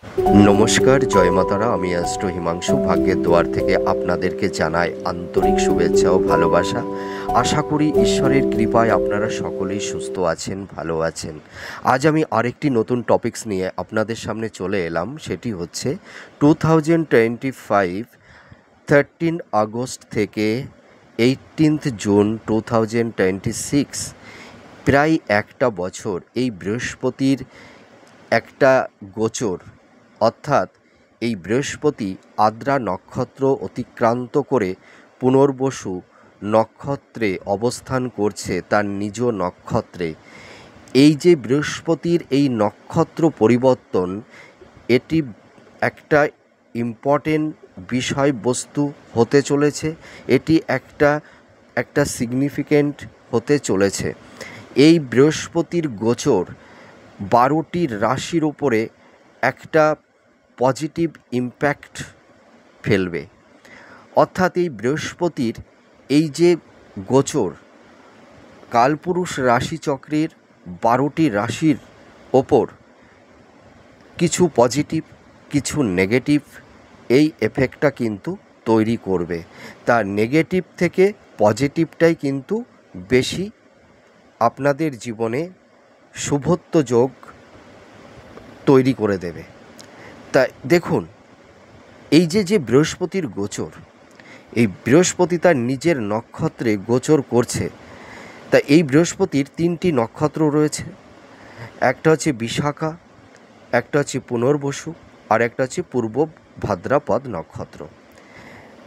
নমস্কার, জয় মাতারা। আমি অ্যাস্ট্রো হিমাংশু ভাগ্যের দুয়ার থেকে আপনাদেরকে জানাই আন্তরিক শুভেচ্ছা ও ভালোবাসা। আশা করি ঈশ্বরের কৃপায় আপনারা সকলেই সুস্থ আছেন, ভালো আছেন। আজ আমি আরেকটি নতুন টপিকস নিয়ে আপনাদের সামনে চলে এলাম। সেটি হচ্ছে 2025 13 আগস্ট থেকে 18 জুন 2026, প্রায় একটা বছর এই বৃহস্পতির একটা গোচর, অর্থাৎ এই বৃহস্পতি আদ্রা নক্ষত্র অতিক্রান্ত করে পুনর্বসু নক্ষত্রে অবস্থান করছে, তার নিজ নক্ষত্রে। এই যে বৃহস্পতির এই নক্ষত্র পরিবর্তন, এটি একটা ইম্পর্টেন্ট বিষয়বস্তু হতে চলেছে, এটি একটা সিগনিফিক্যান্ট হতে চলেছে। এই বৃহস্পতির গোচর 12টি রাশির উপরে একটা পজিটিভ ইম্প্যাক্ট ফেলবে। অর্থাৎ এই বৃহস্পতির এই যে গোচর কালপুরুষ রাশিচক্রের 12টি রাশির ওপর কিছু পজিটিভ, কিছু নেগেটিভ এই এফেক্টটা কিন্তু তৈরি করবে। তার নেগেটিভ থেকে পজিটিভটাই কিন্তু বেশি আপনাদের জীবনে শুভত্ব যোগ তৈরি করে দেবে। তা দেখুন, এই যে বৃহস্পতির গোচর, এই বৃহস্পতি তার নিজের নক্ষত্রে গোচর করছে। তা এই বৃহস্পতির 3টি নক্ষত্র রয়েছে। একটা হচ্ছে বিশাখা, একটা হচ্ছে পুনর্বসু, আর একটা হচ্ছে পূর্ব ভাদ্রপদ নক্ষত্র।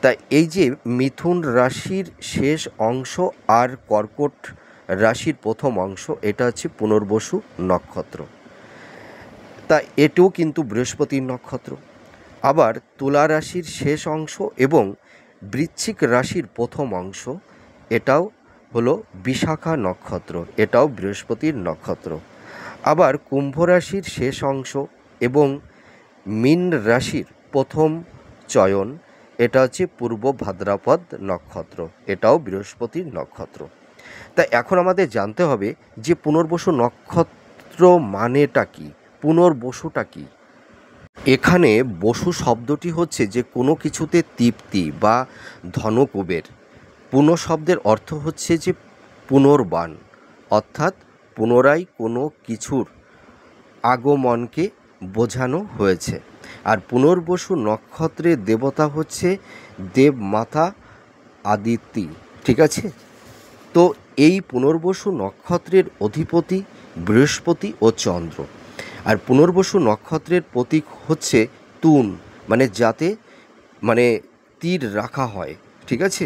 তা এই যে মিথুন রাশির শেষ অংশ আর কর্কট রাশির প্রথম অংশ, এটা হচ্ছে পুনর্বসু নক্ষত্র। তা এটাও কিন্তু বৃহস্পতির নক্ষত্র। আবার তুলা রাশির শেষ অংশ এবং বৃশ্চিক রাশির প্রথম অংশ, এটাও হলো বিশাখা নক্ষত্র, এটাও বৃহস্পতির নক্ষত্র। আবার কুম্ভ রাশির শেষ অংশ এবং মীন রাশির প্রথম চয়ন, এটা হচ্ছে পূর্ব ভাদ্রপদ নক্ষত্র, এটাও বৃহস্পতির নক্ষত্র। তাই এখন আমাদের জানতে হবে যে পুনর্বসু নক্ষত্র মানেটা কি, পুনর্বসুটা কি। এখানে বসু শব্দটি হচ্ছে যে কোনো কিছুতে তৃপ্তি বা ধনকুবের। পুনঃ শব্দের অর্থ হচ্ছে যে পুনর্বাণ, অর্থাৎ পুনরায় কোনো কিছুর আগমনকে বোঝানো হয়েছে। আর পুনর্বসু নক্ষত্রের দেবতা হচ্ছে দেবমাতা আদিতি, ঠিক আছে? তো এই পুনর্বসু নক্ষত্রের অধিপতি বৃহস্পতি ও চন্দ্র। আর পুনর্বসু নক্ষত্রের প্রতীক হচ্ছে তুন, মানে যাতে তীর রাখা হয়, ঠিক আছে?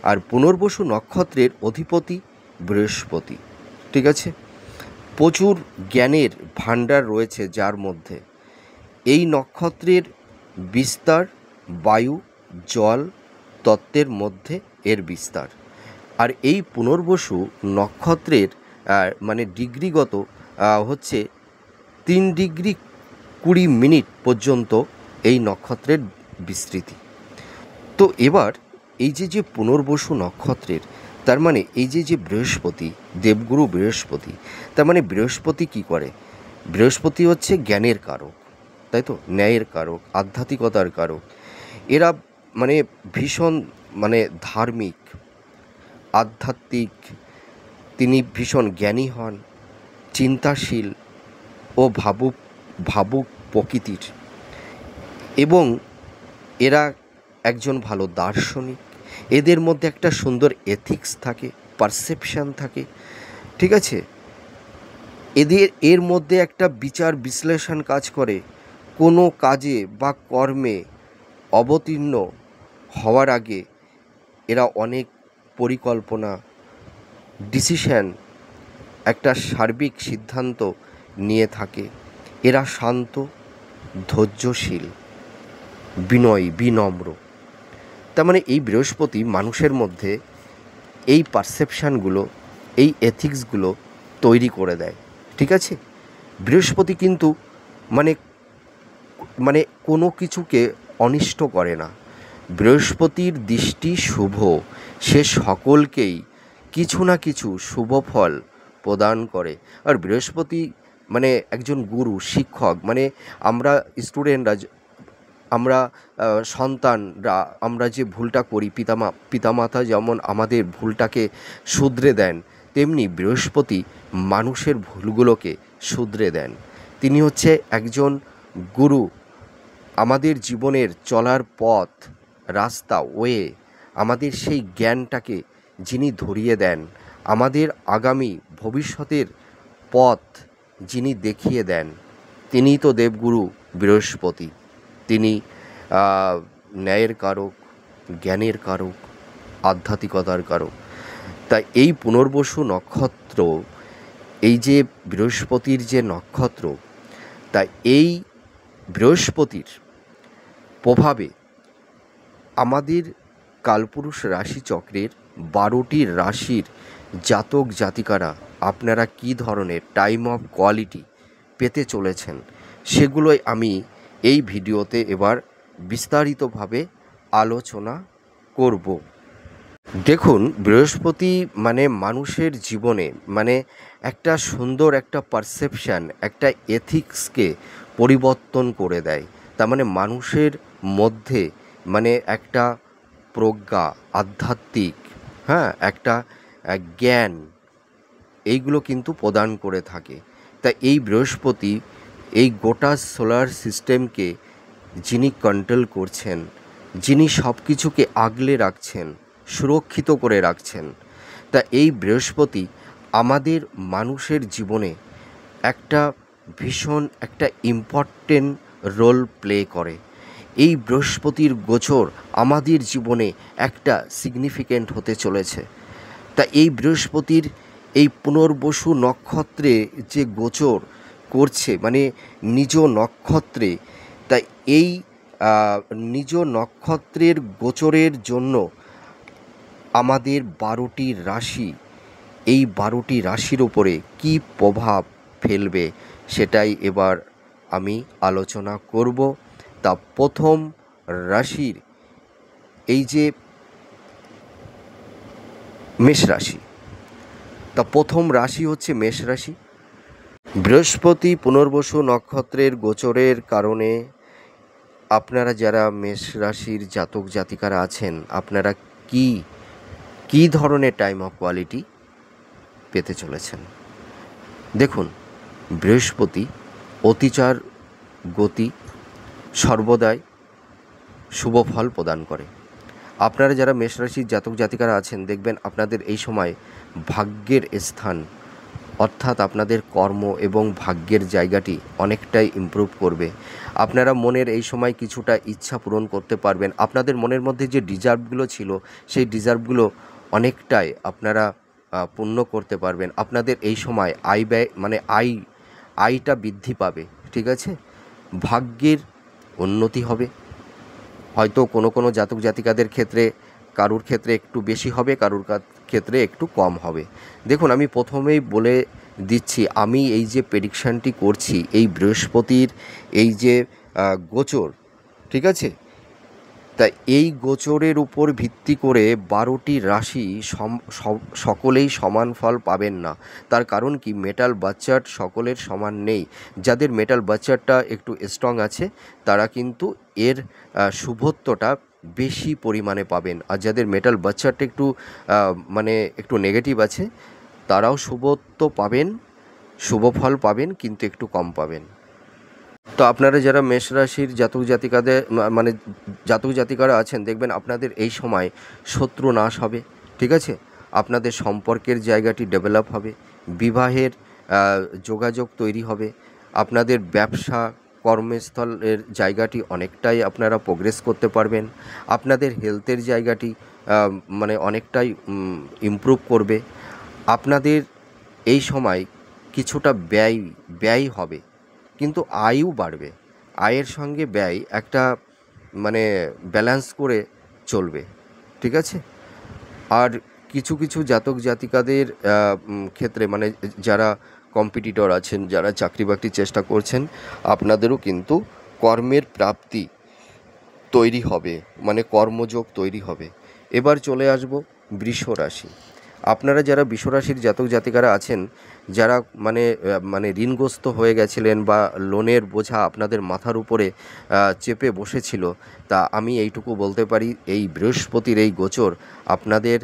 আর পুনর্বসু নক্ষত্রের অধিপতি বৃহস্পতি, ঠিক আছে? প্রচুর জ্ঞানের ভাণ্ডার রয়েছে যার মধ্যে। এই নক্ষত্রের বিস্তার বায়ু জল তত্ত্বের মধ্যে এর বিস্তার। আর এই পুনর্বসু নক্ষত্রের ডিগ্রিগত হচ্ছে 3 ডিগ্রি 20 মিনিট পর্যন্ত এই নক্ষত্রের বিস্তৃতি। তো এবার এই যে পুনর্বসু নক্ষত্রের, তার মানে এই যে বৃহস্পতি, দেবগুরু বৃহস্পতি, তার মানে বৃহস্পতি কী করে? বৃহস্পতি হচ্ছে জ্ঞানের কারক, তাই তো, ন্যায়ের কারক, আধ্যাত্মিকতার কারক। এরা ভীষণ ধার্মিক, আধ্যাত্মিক, তিনি ভীষণ জ্ঞানী হন, চিন্তাশীল ও ভাবুক প্রকৃতির, এবং এরা একজন ভালো দার্শনিক। এদের মধ্যে একটা সুন্দর এথিক্স থাকে, পারসেপশান থাকে, ঠিক আছে? এর মধ্যে একটা বিচার বিশ্লেষণ কাজ করে। কোনো কাজে বা কর্মে অবতীর্ণ হওয়ার আগে এরা অনেক পরিকল্পনা, ডিসিশন, একটা সার্বিক সিদ্ধান্ত নিয়ে থাকে। এরা শান্ত, ধৈর্যশীল, বিনয়ী, বিনম্র। তার মানে এই বৃহস্পতি মানুষের মধ্যে এই পারসেপশানগুলো, এই এথিক্সগুলো তৈরি করে দেয়, ঠিক আছে? বৃহস্পতি কিন্তু কোনো কিছুকে অনিষ্ট করে না। বৃহস্পতির দৃষ্টি শুভ, সে সকলকেই কিছু না কিছু শুভ ফল প্রদান করে। আর বৃহস্পতি মানে একজন গুরু শিক্ষক, মানে আমরা স্টুডেন্টরা, আমরা সন্তানরা, আমরা যে ভুলটা করি, পিতামাতা যেমন আমাদের ভুলটাকে শুধরে দেন, তেমনি বৃহস্পতি মানুষের ভুলগুলোকে শুধরে দেন। তিনি হচ্ছে একজন গুরু, আমাদের জীবনের চলার পথ, রাস্তা, আমাদের সেই জ্ঞানটাকে যিনি ধরিয়ে দেন, আমাদের আগামী ভবিষ্যতের পথ যিনি দেখিয়ে দেন, তিনিই তো দেবগুরু বৃহস্পতি। তিনি ন্যায়ের কারক, জ্ঞানের কারক, আধ্যাত্মিকতার কারক। তাই এই পুনর্বসু নক্ষত্র, এই যে বৃহস্পতির যে নক্ষত্র, তাই এই বৃহস্পতির প্রভাবে আমাদের কালপুরুষ রাশিচক্রের 12টি রাশির জাতক জাতিকারা আপনারা কী ধরনের টাইম অফ কোয়ালিটি পেতে চলেছেন, সেগুলোই আমি এই ভিডিওতে এবার বিস্তারিতভাবে আলোচনা করব। দেখুন, বৃহস্পতি মানে মানুষের জীবনে মানে একটা সুন্দর একটা পারসেপশান, একটা এথিক্সকে পরিবর্তন করে দেয়। তার মানে মানুষের মধ্যে মানে একটা প্রজ্ঞা, আধ্যাত্মিক, একটা জ্ঞান, এইগুলো কিন্তু প্রদান করে থাকে। তা এই বৃহস্পতি এই গোটা সোলার সিস্টেমকে যিনি কন্ট্রোল করছেন, যিনি সব কিছুকে আগলে রাখছেন, সুরক্ষিত করে রাখছেন, তা এই বৃহস্পতি আমাদের মানুষের জীবনে একটা ভীষণ একটা ইম্পর্টেন্ট রোল প্লে করে। এই বৃহস্পতির গোচর আমাদের জীবনে একটা সিগনিফিক্যান্ট হতে চলেছে। তা এই বৃহস্পতির এই পুনর্বসু নক্ষত্রে যে গোচর করছে, মানে নিজ নক্ষত্রে, তাই এই নিজ নক্ষত্রের গোচরের জন্য আমাদের 12টি রাশি, এই 12টি রাশির উপরে কী প্রভাব ফেলবে সেটাই এবার আমি আলোচনা করব। তা প্রথম রাশির এই যে মেষ রাশি, তা প্রথম রাশি হচ্ছে মেষ রাশি। বৃহস্পতি পুনর্বসু নক্ষত্রের গোচরের কারণে আপনারা যারা মেষ রাশির জাতক জাতিকারা আছেন, আপনারা কী ধরনের টাইম অফ কোয়ালিটি পেতে চলেছেন। দেখুন, বৃহস্পতি অতিচার গতি সর্বদাই শুভ ফল প্রদান করে। আপনারা যারা মেষ রাশির জাতক জাতিকারা আছেন, দেখবেন আপনাদের এই সময় ভাগ্যের স্থান, অর্থাৎ আপনাদের কর্ম এবং ভাগ্যের জায়গাটি অনেকটাই ইমপ্রুভ করবে। আপনারা মনের এই সময় কিছুটা ইচ্ছা পূরণ করতে পারবেন। আপনাদের মনের মধ্যে যে ডিজার্ভগুলো ছিল, সেই ডিজার্ভগুলো অনেকটাই আপনারা পূর্ণ করতে পারবেন। আপনাদের এই সময় আয় ব্যয় মানে আয়টা বৃদ্ধি পাবে, ঠিক আছে। ভাগ্যের উন্নতি হবে। হয়তো কোনো জাতক জাতিকাদের ক্ষেত্রে, কারুর ক্ষেত্রে একটু বেশি হবে, কারুর ক্ষেত্রে একটু কম হবে। দেখুন, আমি প্রথমেই বলে দিচ্ছি, আমি এই যে প্রেডিকশানটি করছি, এই বৃহস্পতির এই যে গোচর, ঠিক আছে, তা এই গোচরের উপর ভিত্তি করে 12টি রাশি সকলেই সমান ফল পাবেন না। তার কারণ কি, মেটাল বাচ্চার সকলের সমান নেই। যাদের মেটাল বাচ্চারটা একটু স্ট্রং আছে, তারা কিন্তু এর শুভত্বটা বেশি পরিমাণে পাবেন। আর যাদের মেটাল বাচ্চারটা একটু মানে একটু নেগেটিভ আছে, তারাও শুভত্ব পাবেন, শুভ ফল পাবেন, কিন্তু একটু কম পাবেন। তো আপনারা যারা মেষ রাশির জাতক জাতিকারা আছেন, দেখবেন আপনাদের এই সময় শত্রু নাশ হবে, ঠিক আছে। আপনাদের সম্পর্কের জায়গাটি ডেভেলপ হবে, বিবাহের যোগাযোগ তৈরি হবে, আপনাদের ব্যবসা কর্মস্থলের জায়গাটি অনেকটাই আপনারা প্রোগ্রেস করতে পারবেন, আপনাদের হেলথের জায়গাটি মানে অনেকটাই ইমপ্রুভ করবে। আপনাদের এই সময় কিছুটা ব্যয় হবে, কিন্তু আয়ও বাড়বে। আয়ের সঙ্গে ব্যয় একটা মানে ব্যালেন্স করে চলবে, ঠিক আছে। আর কিছু জাতক জাতিকাদের ক্ষেত্রে, মানে যারা কম্পিটিটর আছেন, যারা চাকরি বাকরির চেষ্টা করছেন, আপনাদেরও কিন্তু কর্মের প্রাপ্তি তৈরি হবে, মানে কর্মযোগ তৈরি হবে। এবার চলে আসব বৃষ রাশি। আপনারা যারা বিশ্বরাশির জাতক জাতিকারা আছেন, যারা মানে ঋণগ্রস্ত হয়ে গেছিলেন বা লোনের বোঝা আপনাদের মাথার উপরে চেপে বসেছিল, তা আমি এইটুকু বলতে পারি, এই বৃহস্পতির এই গোচর আপনাদের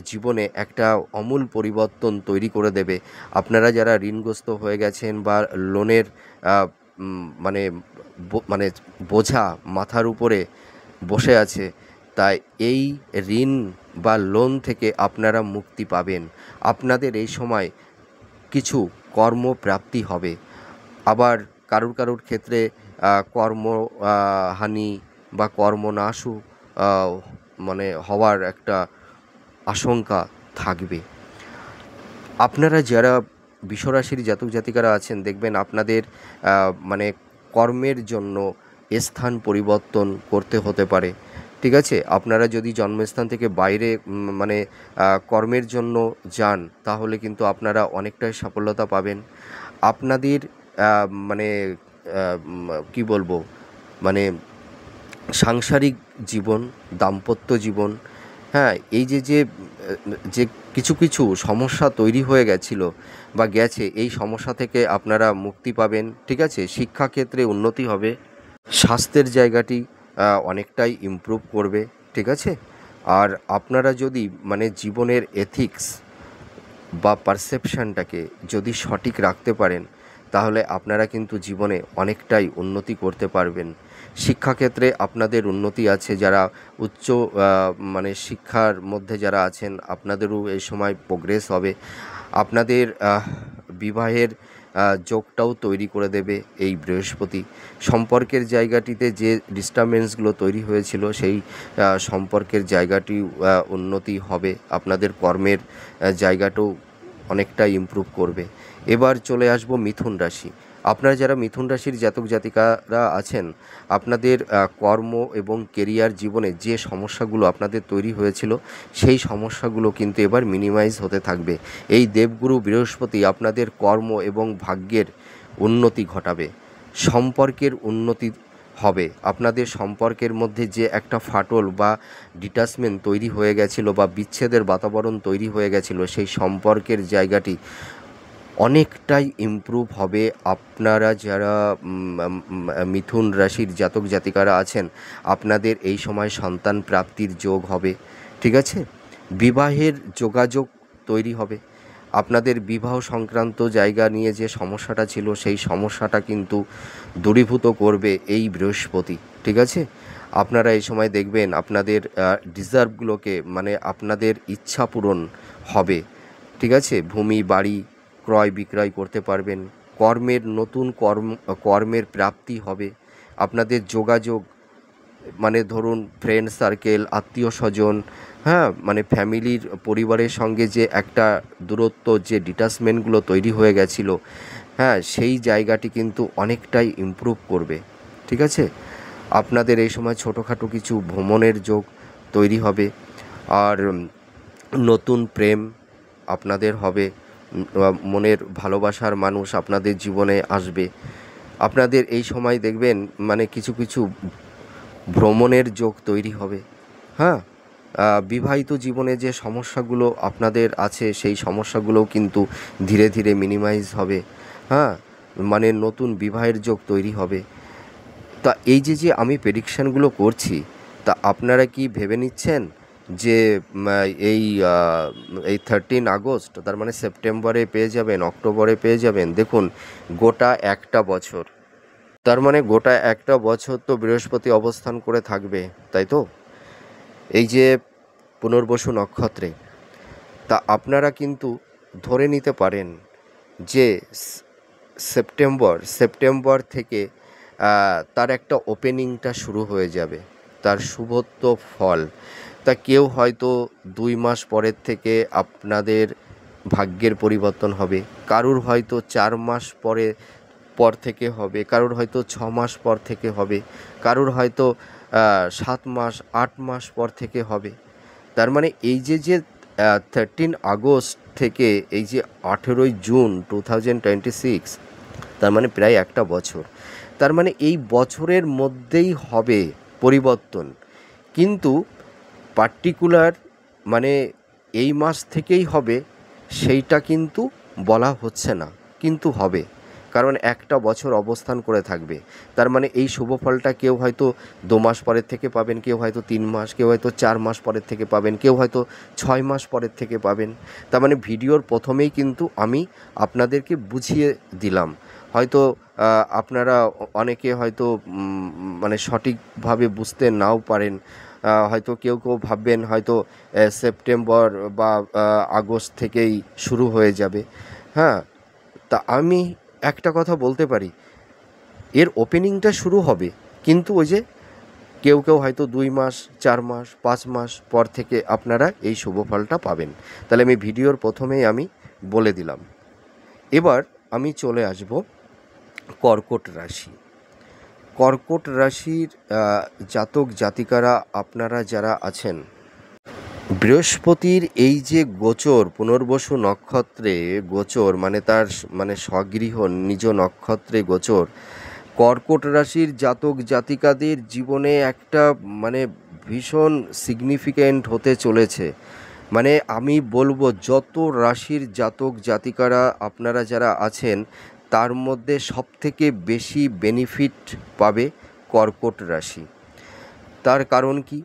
জীবনে একটা আমূল পরিবর্তন তৈরি করে দেবে। আপনারা যারা ঋণগ্রস্ত হয়ে গেছেন বা লোনের আহ, মানে মানে বোঝা মাথার উপরে বসে আছে, তাই এই ঋণ বা লোন থেকে আপনারা মুক্তি পাবেন। আপনাদের এই সময় কিছু কর্মপ্রাপ্তি হবে। আবার কারুর কারুর ক্ষেত্রে কর্ম হানি বা কর্মনাশও হওয়ার একটা আশঙ্কা থাকবে। আপনারা যারা বিশ্বরাশির জাতক জাতিকারা আছেন, দেখবেন আপনাদের মানে কর্মের জন্য স্থান পরিবর্তন করতে হতে পারে। ঠিক আছে, আপনারা যদি জন্মস্থান থেকে বাইরে কর্মের জন্য যান, তাহলে কিন্তু আপনারা অনেকটাই সফলতা পাবেন। আপনাদের মানে কি বলবো, মানে সাংসারিক জীবন, দাম্পত্য জীবন, হ্যাঁ, এই যে কিছু কিছু সমস্যা তৈরি হয়ে গেছিল বা গেছে, এই সমস্যা থেকে আপনারা মুক্তি পাবেন। ঠিক আছে, শিক্ষাক্ষেত্রে উন্নতি হবে, স্বাস্থ্যের জায়গাটি অনেকটাই ইমপ্রুভ করবে। ঠিক আছে, আর আপনারা যদি জীবনের এথিক্স বা পারসেপশানটাকে যদি সঠিক রাখতে পারেন, তাহলে আপনারা কিন্তু জীবনে অনেকটাই উন্নতি করতে পারবেন। শিক্ষাক্ষেত্রে আপনাদের উন্নতি আছে, যারা উচ্চ শিক্ষার মধ্যে যারা আছেন, আপনাদেরও এই সময় প্রোগ্রেস হবে। আপনাদের বিবাহের যোগটাও তৈরি করে দেবে এই বৃহস্পতি। সম্পর্কের জায়গাটিতে যে ডিস্টারবেন্সগুলো তৈরি হয়েছিল, সেই সম্পর্কের জায়গাটি উন্নতি হবে। আপনাদের কর্মের জায়গাটাও অনেকটা ইমপ্রুভ করবে। এবার চলে আসবো মিথুন রাশি। আপনারা যারা মিথুন রাশির জাতক জাতিকারা আছেন, আপনাদের কর্ম এবং কেরিয়ার জীবনে যে সমস্যাগুলো আপনাদের তৈরি হয়েছিল, সেই সমস্যাগুলো কিন্তু এবার মিনিমাইজ হতে থাকবে। এই দেবগুরু বৃহস্পতি আপনাদের কর্ম এবং ভাগ্যের উন্নতি ঘটাবে। সম্পর্কের উন্নতি হবে। আপনাদের সম্পর্কের মধ্যে যে একটা ফাটল বা ডিটাচমেন্ট তৈরি হয়ে গেছিলো বা বিচ্ছেদের বাতাবরণ তৈরি হয়ে গেছিলো, সেই সম্পর্কের জায়গাটি অনেকটাই ইমপ্রুভ হবে। আপনারা যারা মিথুন রাশির জাতক জাতিকারা আছেন, আপনাদের এই সময় সন্তান প্রাপ্তির যোগ হবে। ঠিক আছে, বিবাহের যোগাযোগ তৈরি হবে। আপনাদের বিবাহ সংক্রান্ত জায়গা নিয়ে যে সমস্যাটা ছিল, সেই সমস্যাটা কিন্তু দূরীভূত করবে এই বৃহস্পতি। ঠিক আছে, আপনারা এই সময় দেখবেন আপনাদের ডিজার্ভগুলোকে, আপনাদের ইচ্ছা পূরণ হবে। ঠিক আছে, ভূমি বাড়ি ক্রয় বিক্রয় করতে পারবেন। নতুন কর্মের প্রাপ্তি হবে। আপনাদের যোগাযোগ, ধরুন ফ্রেন্ড সার্কেল, আত্মীয় স্বজন, হ্যাঁ, ফ্যামিলির পরিবারের সঙ্গে যে একটা দূরত্ব, যে ডিটাচমেন্টগুলো তৈরি হয়ে গেছিলো, হ্যাঁ, সেই জায়গাটি কিন্তু অনেকটাই ইমপ্রুভ করবে। ঠিক আছে, আপনাদের এই সময় ছোটোখাটো কিছু ভ্রমণের যোগ তৈরি হবে। আর নতুন প্রেম আপনাদের হবে, মনের ভালোবাসার মানুষ আপনাদের জীবনে আসবে। আপনাদের এই সময় দেখবেন কিছু কিছু ভ্রমণের যোগ তৈরি হবে। হ্যাঁ, বিবাহিত জীবনে যে সমস্যাগুলো আপনাদের আছে, সেই সমস্যাগুলোও কিন্তু ধীরে ধীরে মিনিমাইজ হবে। হ্যাঁ, নতুন বিবাহের যোগ তৈরি হবে। তা এই যে আমি প্রেডিকশানগুলো করছি, তা আপনারা কি ভেবে নিচ্ছেন যে এই 13 আগস্ট, তার সেপ্টেম্বরে পেয়ে যাবেন, অক্টোবরে পেয়ে যাবেন? দেখুন, গোটা একটা বছর, তার গোটা একটা বছর তো বৃহস্পতি অবস্থান করে থাকবে, তাই তো, এই যে পুনর্বসু নক্ষত্রে। তা আপনারা কিন্তু ধরে নিতে পারেন যে সেপ্টেম্বর থেকে তার একটা ওপেনিংটা শুরু হয়ে যাবে, তার শুভত্ব ফল। তা কেউ হয়তো 2 মাস পরের থেকে আপনাদের ভাগ্যের পরিবর্তন হবে, কারুর হয়তো 4 মাস পর থেকে হবে, কারুর হয়তো 6 মাস পর থেকে হবে, কারুর হয়তো 7 মাস 8 মাস পর থেকে হবে। তার এই যে 13 আগস্ট থেকে এই যে 18ই জুন 2026, তার প্রায় একটা বছর। তার এই বছরের মধ্যেই হবে পরিবর্তন। কিন্তু পার্টিকুলার এই মাস থেকেই হবে সেইটা কিন্তু বলা হচ্ছে না, কিন্তু হবে। কারণ একটা বছর অবস্থান করে থাকবে, তার মানে এই শুভ ফলটা কেউ হয়তো 2 মাস পরের থেকে পাবেন, কেউ হয়তো 3 মাস, কেউ হয়তো 4 মাস পরের থেকে পাবেন, কেউ হয়তো 6 মাস পরের থেকে পাবেন। তার মানে ভিডিওর প্রথমেই কিন্তু আমি আপনাদেরকে বুঝিয়ে দিলাম। হয়তো আপনারা অনেকে হয়তো মানে সঠিকভাবে বুঝতে নাও পারেন। হয়তো কেউ কেউ ভাববেন হয়তো সেপ্টেম্বর বা আগস্ট থেকেই শুরু হয়ে যাবে। হ্যাঁ, তা আমি একটা কথা বলতে পারি, এর ওপেনিংটা শুরু হবে, কিন্তু ওই যে কেউ কেউ হয়তো 2 মাস, 4 মাস, 5 মাস পর থেকে আপনারা এই শুভ ফলটা পাবেন। তাহলে আমি ভিডিওর প্রথমেই আমি বলে দিলাম। এবার আমি চলে আসব কর্কট রাশি। কর্কট রাশির জাতক জাতিকারা আপনারা যারা আছেন, বৃহস্পতির এই যে গোচর, পুনর্বসু নক্ষত্রে গোচর, মানে তার মানে স্বগৃহ নিজ নক্ষত্রে গোচর, কর্কট রাশির জাতক জাতিকাদের জীবনে একটা মানে ভীষণ সিগনিফিক্যান্ট হতে চলেছে। মানে আমি বলবো যত রাশির জাতক জাতিকারা আপনারা যারা আছেন, তার মধ্যে সবথেকে বেশি বেনিফিট পাবে কর্কট রাশি। তার কারণ কি?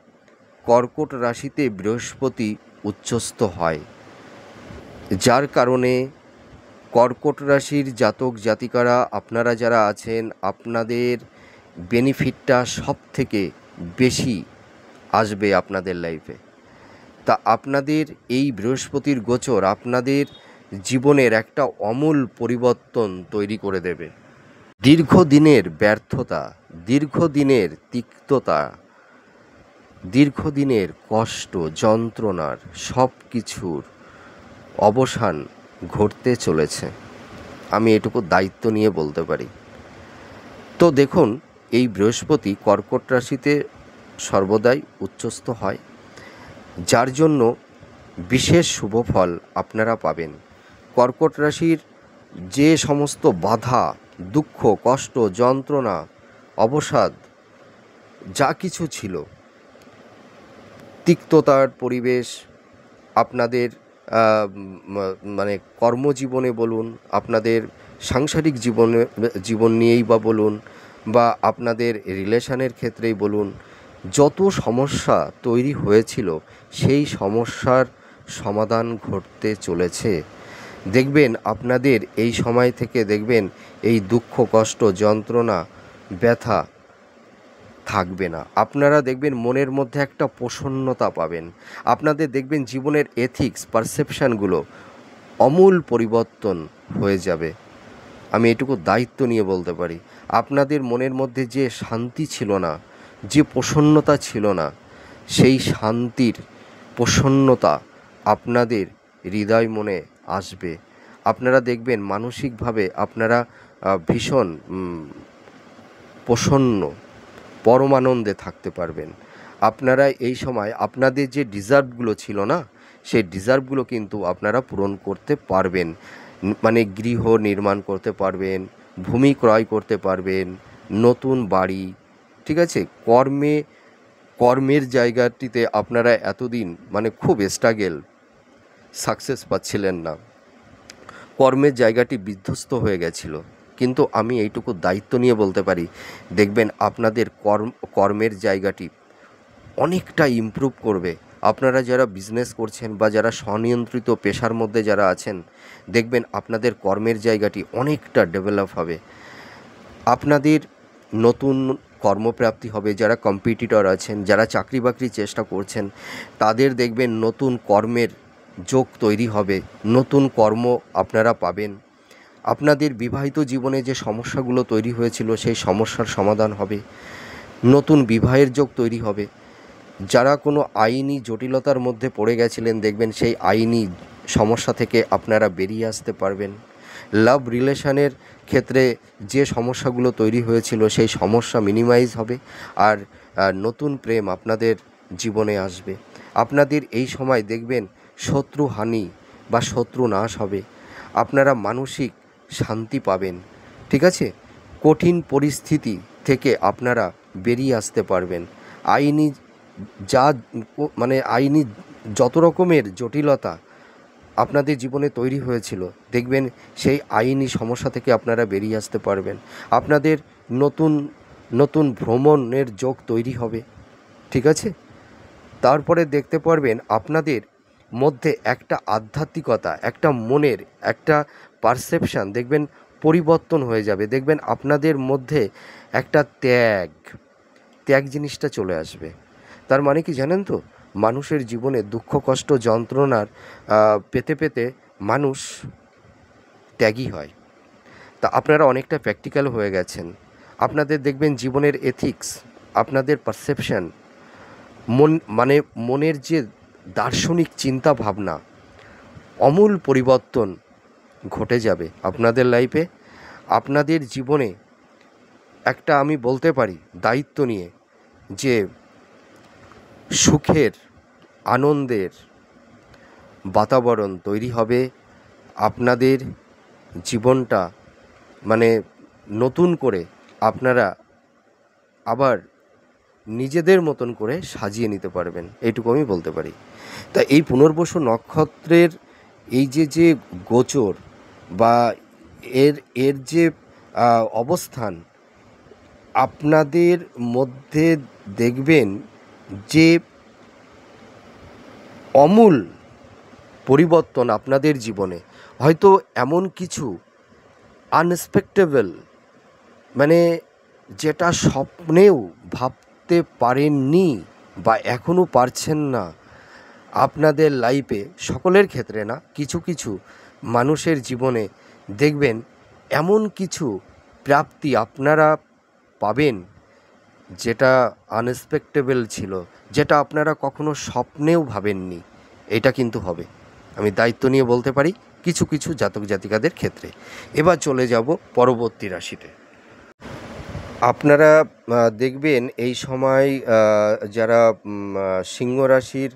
কর্কট রাশিতে বৃহস্পতি উচ্চস্থ হয়, যার কারণে কর্কট রাশির জাতক জাতিকারা আপনারা যারা আছেন, আপনাদের বেনিফিটটা সব থেকে বেশি আসবে আপনাদের লাইফে। তা আপনাদের এই বৃহস্পতির গোচর আপনাদের জীবনের একটা আমূল পরিবর্তন তৈরি করে দেবে। দীর্ঘদিনের ব্যর্থতা, দীর্ঘদিনের তিক্ততা, দীর্ঘদিনের কষ্ট যন্ত্রণার সব কিছুর অবসান ঘটতে চলেছে, আমি এটুকু দায়িত্ব নিয়ে বলতে পারি। তো দেখুন, এই বৃহস্পতি কর্কট রাশিতে সর্বদাই উচ্চস্থ হয়, যার জন্য বিশেষ শুভ ফল আপনারা পাবেন। কর্কট রাশির যে সমস্ত বাধা, দুঃখ, কষ্ট, যন্ত্রণা, অবসাদ যা কিছু ছিল, তিক্ততার পরিবেশ আপনাদের মানে কর্মজীবনে বলুন, আপনাদের সাংসারিক জীবন নিয়েই বা বলুন, বা আপনাদের রিলেশনের ক্ষেত্রেই বলুন, যত সমস্যা তৈরি হয়েছিল সেই সমস্যার সমাধান ঘটতে চলেছে। দেখবেন আপনাদের এই সময় থেকে দেখবেন এই দুঃখ, কষ্ট, যন্ত্রণা, ব্যথা থাকবে না। আপনারা দেখবেন মনের মধ্যে একটা প্রসন্নতা পাবেন। আপনাদের দেখবেন জীবনের এথিক্স, পারসেপশানগুলো আমূল পরিবর্তন হয়ে যাবে। আমি এটুকু দায়িত্ব নিয়ে বলতে পারি। আপনাদের মনের মধ্যে যে শান্তি ছিল না, যে প্রসন্নতা ছিল না, সেই শান্তির প্রসন্নতা আপনাদের হৃদয় মনে আসবে। আপনারা দেখবেন মানসিকভাবে আপনারা ভীষণ প্রসন্ন, পরমানন্দে থাকতে পারবেন। আপনারা এই সময় আপনাদের যে ডিজার্ভগুলো ছিল না, সেই ডিজার্ভগুলো কিন্তু আপনারা পূরণ করতে পারবেন। মানে গৃহ নির্মাণ করতে পারবেন, ভূমি ক্রয় করতে পারবেন, নতুন বাড়ি, ঠিক আছে। কর্মের জায়গাটিতে আপনারা এতদিন মানে খুব স্ট্রাগল, সাকসেস পাচ্ছিলেন না, কর্মের জায়গাটি বিধ্বস্ত হয়ে গেছিল, কিন্তু আমি এইটুকু দায়িত্ব নিয়ে বলতে পারি, দেখবেন আপনাদের কর্মের জায়গাটি অনেকটা ইমপ্রুভ করবে। আপনারা যারা বিজনেস করছেন বা যারা স্বনিয়ন্ত্রিত পেশার মধ্যে যারা আছেন, দেখবেন আপনাদের কর্মের জায়গাটি অনেকটা ডেভেলপ হবে। আপনাদের নতুন কর্মপ্রাপ্তি হবে। যারা কম্পিটিটর আছেন, যারা চাকরি বাকরির চেষ্টা করছেন, তাদের দেখবেন নতুন কর্মের যোগ তৈরি হবে, নতুন কর্ম আপনারা পাবেন। আপনাদের বিবাহিত জীবনে যে সমস্যাগুলো তৈরি হয়েছিল সেই সমস্যার সমাধান হবে, নতুন বিবাহের যোগ তৈরি হবে। যারা কোনো আইনি জটিলতার মধ্যে পড়ে গেছিলেন, দেখবেন সেই আইনি সমস্যা থেকে আপনারা বেরিয়ে আসতে পারবেন। লাভ রিলেশনের ক্ষেত্রে যে সমস্যাগুলো তৈরি হয়েছিল সেই সমস্যা মিনিমাইজ হবে, আর নতুন প্রেম আপনাদের জীবনে আসবে। আপনাদের এই সময় দেখবেন শত্রু হানি বা শত্রু নাশ হবে, আপনারা মানসিক শান্তি পাবেন, ঠিক আছে। কঠিন পরিস্থিতি থেকে আপনারা বেরিয়ে আসতে পারবেন। আইনি যত রকমের জটিলতা আপনাদের জীবনে তৈরি হয়েছিল, দেখবেন সেই আইনি সমস্যা থেকে আপনারা বেরিয়ে আসতে পারবেন। আপনাদের নতুন নতুন ভ্রমণের যোগ তৈরি হবে, ঠিক আছে? তারপরে দেখতে পারবেন আপনাদের মধ্যে একটা আধ্যাত্মিকতা, একটা মনের একটা পারসেপশান দেখবেন পরিবর্তন হয়ে যাবে। দেখবেন আপনাদের মধ্যে একটা ত্যাগ ত্যাগ জিনিসটা চলে আসবে। তার মানে কি জানেন তো, মানুষের জীবনে দুঃখ কষ্ট যন্ত্রণার পেতে পেতে মানুষ ত্যাগী হয়। তা আপনারা অনেকটা প্র্যাকটিক্যাল হয়ে গেছেন। আপনাদের দেখবেন জীবনের এথিক্স, আপনাদের পারসেপশন, মানে মনের যে দার্শনিক চিন্তা ভাবনা, আমূল পরিবর্তন ঘটে যাবে আপনাদের লাইফে। আপনাদের জীবনে একটা আমি বলতে পারি দায়িত্ব নিয়ে, যে সুখের আনন্দের বাতাবরণ তৈরি হবে। আপনাদের জীবনটা মানে নতুন করে আপনারা আবার নিজেদের মতন করে সাজিয়ে নিতে পারবেন, এইটুকু আমি বলতে পারি। তা এই পুনর্বসু নক্ষত্রের এই যে গোচর বা এর এর যে অবস্থান আপনাদের মধ্যে দেখবেন যে আমূল পরিবর্তন আপনাদের জীবনে, হয়তো এমন কিছু আনএক্সপেক্টেবল, মানে যেটা স্বপ্নেও ভাবতে পারেননি বা এখনও পারছেন না, আপনাদের লাইফে, সকলের ক্ষেত্রে না, কিছু কিছু মানুষের জীবনে দেখবেন এমন কিছু প্রাপ্তি আপনারা পাবেন যেটা আনএক্সপেক্টেবল ছিল, যেটা আপনারা কখনো স্বপ্নেও ভাবেননি। এটা কিন্তু হবে, আমি দায়িত্ব নিয়ে বলতে পারি কিছু কিছু জাতক জাতিকাদের ক্ষেত্রে। এবার চলে যাব পরবর্তী রাশিতে। আপনারা দেখবেন এই সময় যারা সিংহ রাশির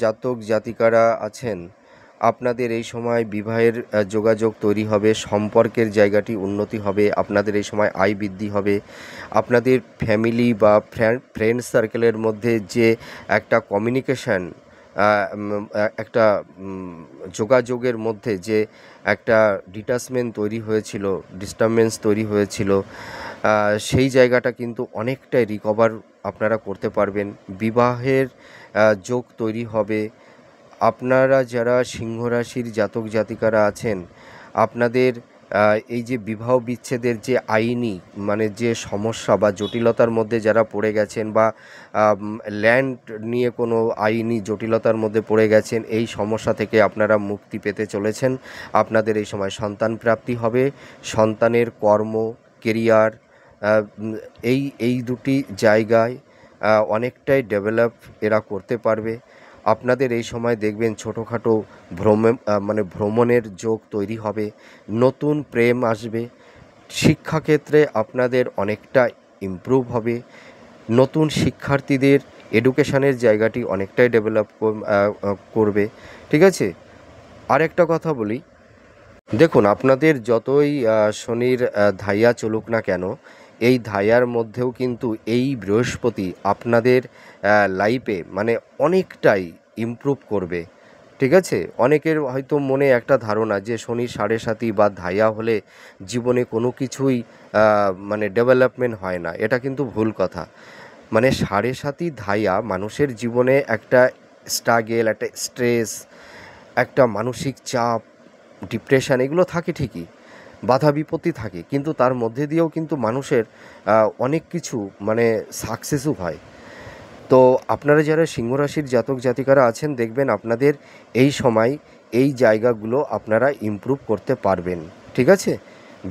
জাতক জাতিকারা আছেন, আপনাদের এই সময় বিবাহের যোগাযোগ তৈরি হবে, সম্পর্কের জায়গাটি উন্নতি হবে, আপনাদের এই সময় আয় বৃদ্ধি হবে। আপনাদের ফ্যামিলি বা ফ্রেন্ড সার্কেলের মধ্যে যে একটা কমিউনিকেশান, একটা যোগাযোগের মধ্যে যে একটা ডিটাচমেন্ট তৈরি হয়েছিল, ডিস্টারবেন্স তৈরি হয়েছিল, সেই জায়গাটা কিন্তু অনেকটাই রিকভার আপনারা করতে পারবেন। বিবাহের যোগ তৈরি হবে। আপনারা যারা সিংহ রাশির জাতক জাতিকারা আছেন, আপনাদের এই যে বিবাহ বিচ্ছেদের যে আইনি মানে যে সমস্যা বা জটিলতার মধ্যে যারা পড়ে গেছেন, বা ল্যান্ড নিয়ে কোনো আইনি জটিলতার মধ্যে পড়ে গেছেন, এই সমস্যা থেকে আপনারা মুক্তি পেতে চলেছেন। আপনাদের এই সময় সন্তান প্রাপ্তি হবে। সন্তানের কর্ম, কেরিয়ার, এই দুটি জায়গায় অনেকটাই ডেভেলপ এরা করতে পারবে। আপনাদের এই সময় দেখবেন ছোটোখাটো ভ্রমণের যোগ তৈরি হবে, নতুন প্রেম আসবে। শিক্ষাক্ষেত্রে আপনাদের অনেকটা ইমপ্রুভ হবে। নতুন শিক্ষার্থীদের এডুকেশানের জায়গাটি অনেকটাই ডেভেলপ করবে, ঠিক আছে? আরেকটা কথা বলি, দেখুন আপনাদের যতই শনির ধাইয়া চলুক না কেন, এই ধাইয়ার মধ্যেও কিন্তু এই বৃহস্পতি আপনাদের লাইফে মানে অনেকটাই ইমপ্রুভ করবে, ঠিক আছে? অনেকের হয়তো মনে একটা ধারণা যে শনির সাড়ে সাতি বা ধাইয়া হলে জীবনে কোনো কিছুই মানে ডেভেলপমেন্ট হয় না, এটা কিন্তু ভুল কথা। মানে সাড়ে সাতি ধাইয়া মানুষের জীবনে একটা স্ট্রাগেল, একটা স্ট্রেস, একটা মানসিক চাপ, ডিপ্রেশন, এগুলো থাকে ঠিকই, বাধা বিপত্তি থাকে, কিন্তু তার মধ্যে দিয়েও কিন্তু মানুষের অনেক কিছু মানে সাকসেসও হয়। তো আপনারা যারা সিংহ রাশির জাতক জাতিকারা আছেন, দেখবেন আপনাদের এই সময় এই জায়গাগুলো আপনারা ইমপ্রুভ করতে পারবেন, ঠিক আছে?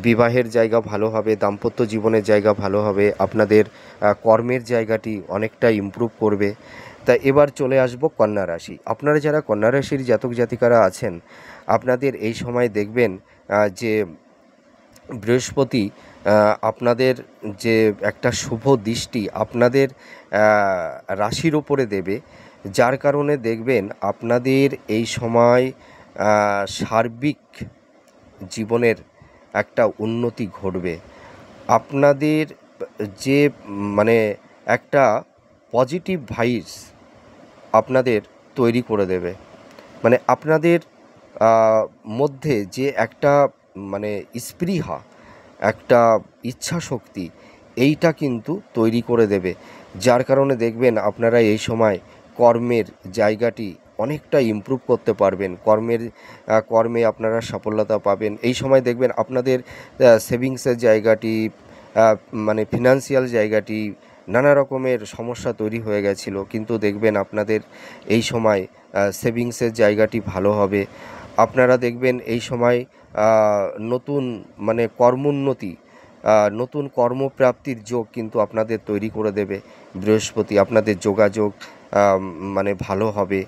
বিবাহের জায়গা ভালো হবে, দাম্পত্য জীবনের জায়গা ভালো হবে, আপনাদের কর্মের জায়গাটি অনেকটা ইমপ্রুভ করবে। তা এবার চলে আসব কন্যা রাশি। আপনারা যারা কন্যা রাশির জাতক জাতিকারা আছেন, আপনাদের এই সময় দেখবেন যে বৃহস্পতি আপনাদের যে একটা শুভ দৃষ্টি আপনাদের রাশির ওপরে দেবে, যার কারণে দেখবেন আপনাদের এই সময় সার্বিক জীবনের একটা উন্নতি ঘটবে। আপনাদের যে মানে একটা পজিটিভ ভাইবস আপনাদের তৈরি করে দেবে। মানে আপনাদের মধ্যে যে একটা মানে স্পৃহা, একটা ইচ্ছা শক্তি, এইটা কিন্তু তৈরি করে দেবে। যার কারণে দেখবেন আপনারা এই সময় কর্মের জায়গাটি অনেকটা ইমপ্রুভ করতে পারবেন। কর্মে আপনারা সফলতা পাবেন। এই সময় দেখবেন আপনাদের সেভিংসের জায়গাটি, মানে ফিনান্সিয়াল জায়গাটি নানা রকমের সমস্যা তৈরি হয়ে গেছিলো, কিন্তু দেখবেন আপনাদের এই সময় সেভিংসের জায়গাটি ভালো হবে। আপনারা দেখবেন এই সময় নতুন মানে কর্মোন্নতি, নতুন কর্মপ্রাপ্তির যোগ কিন্তু আপনাদের তৈরি করে দেবে বৃহস্পতি। আপনাদের যোগাযোগ মানে ভালো হবে,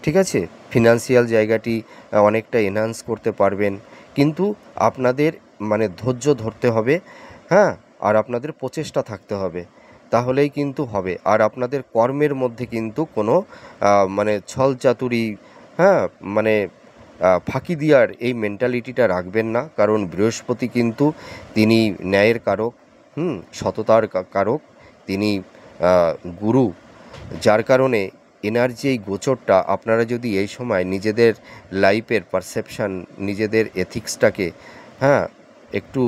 ঠিক আছে। ফিনান্সিয়াল জায়গাটি অনেকটা এনহান্স করতে পারবেন, কিন্তু আপনাদের মানে ধৈর্য ধরতে হবে, হ্যাঁ, আর আপনাদের প্রচেষ্টা থাকতে হবে, তাহলেই কিন্তু হবে। আর আপনাদের কর্মের মধ্যে কিন্তু কোনো মানে ছল চাতুরি, হ্যাঁ, মানে ফাঁকি দেওয়ার এই মেন্টালিটিটা রাখবেন না, কারণ বৃহস্পতি কিন্তু তিনি ন্যায়ের কারক, সততার কারক, তিনি গুরু। যার কারণে এনার্জি এই গোচরটা আপনারা যদি এই সময় নিজেদের লাইফের পারসেপশান, নিজেদের এথিক্সটাকে, হ্যাঁ, একটু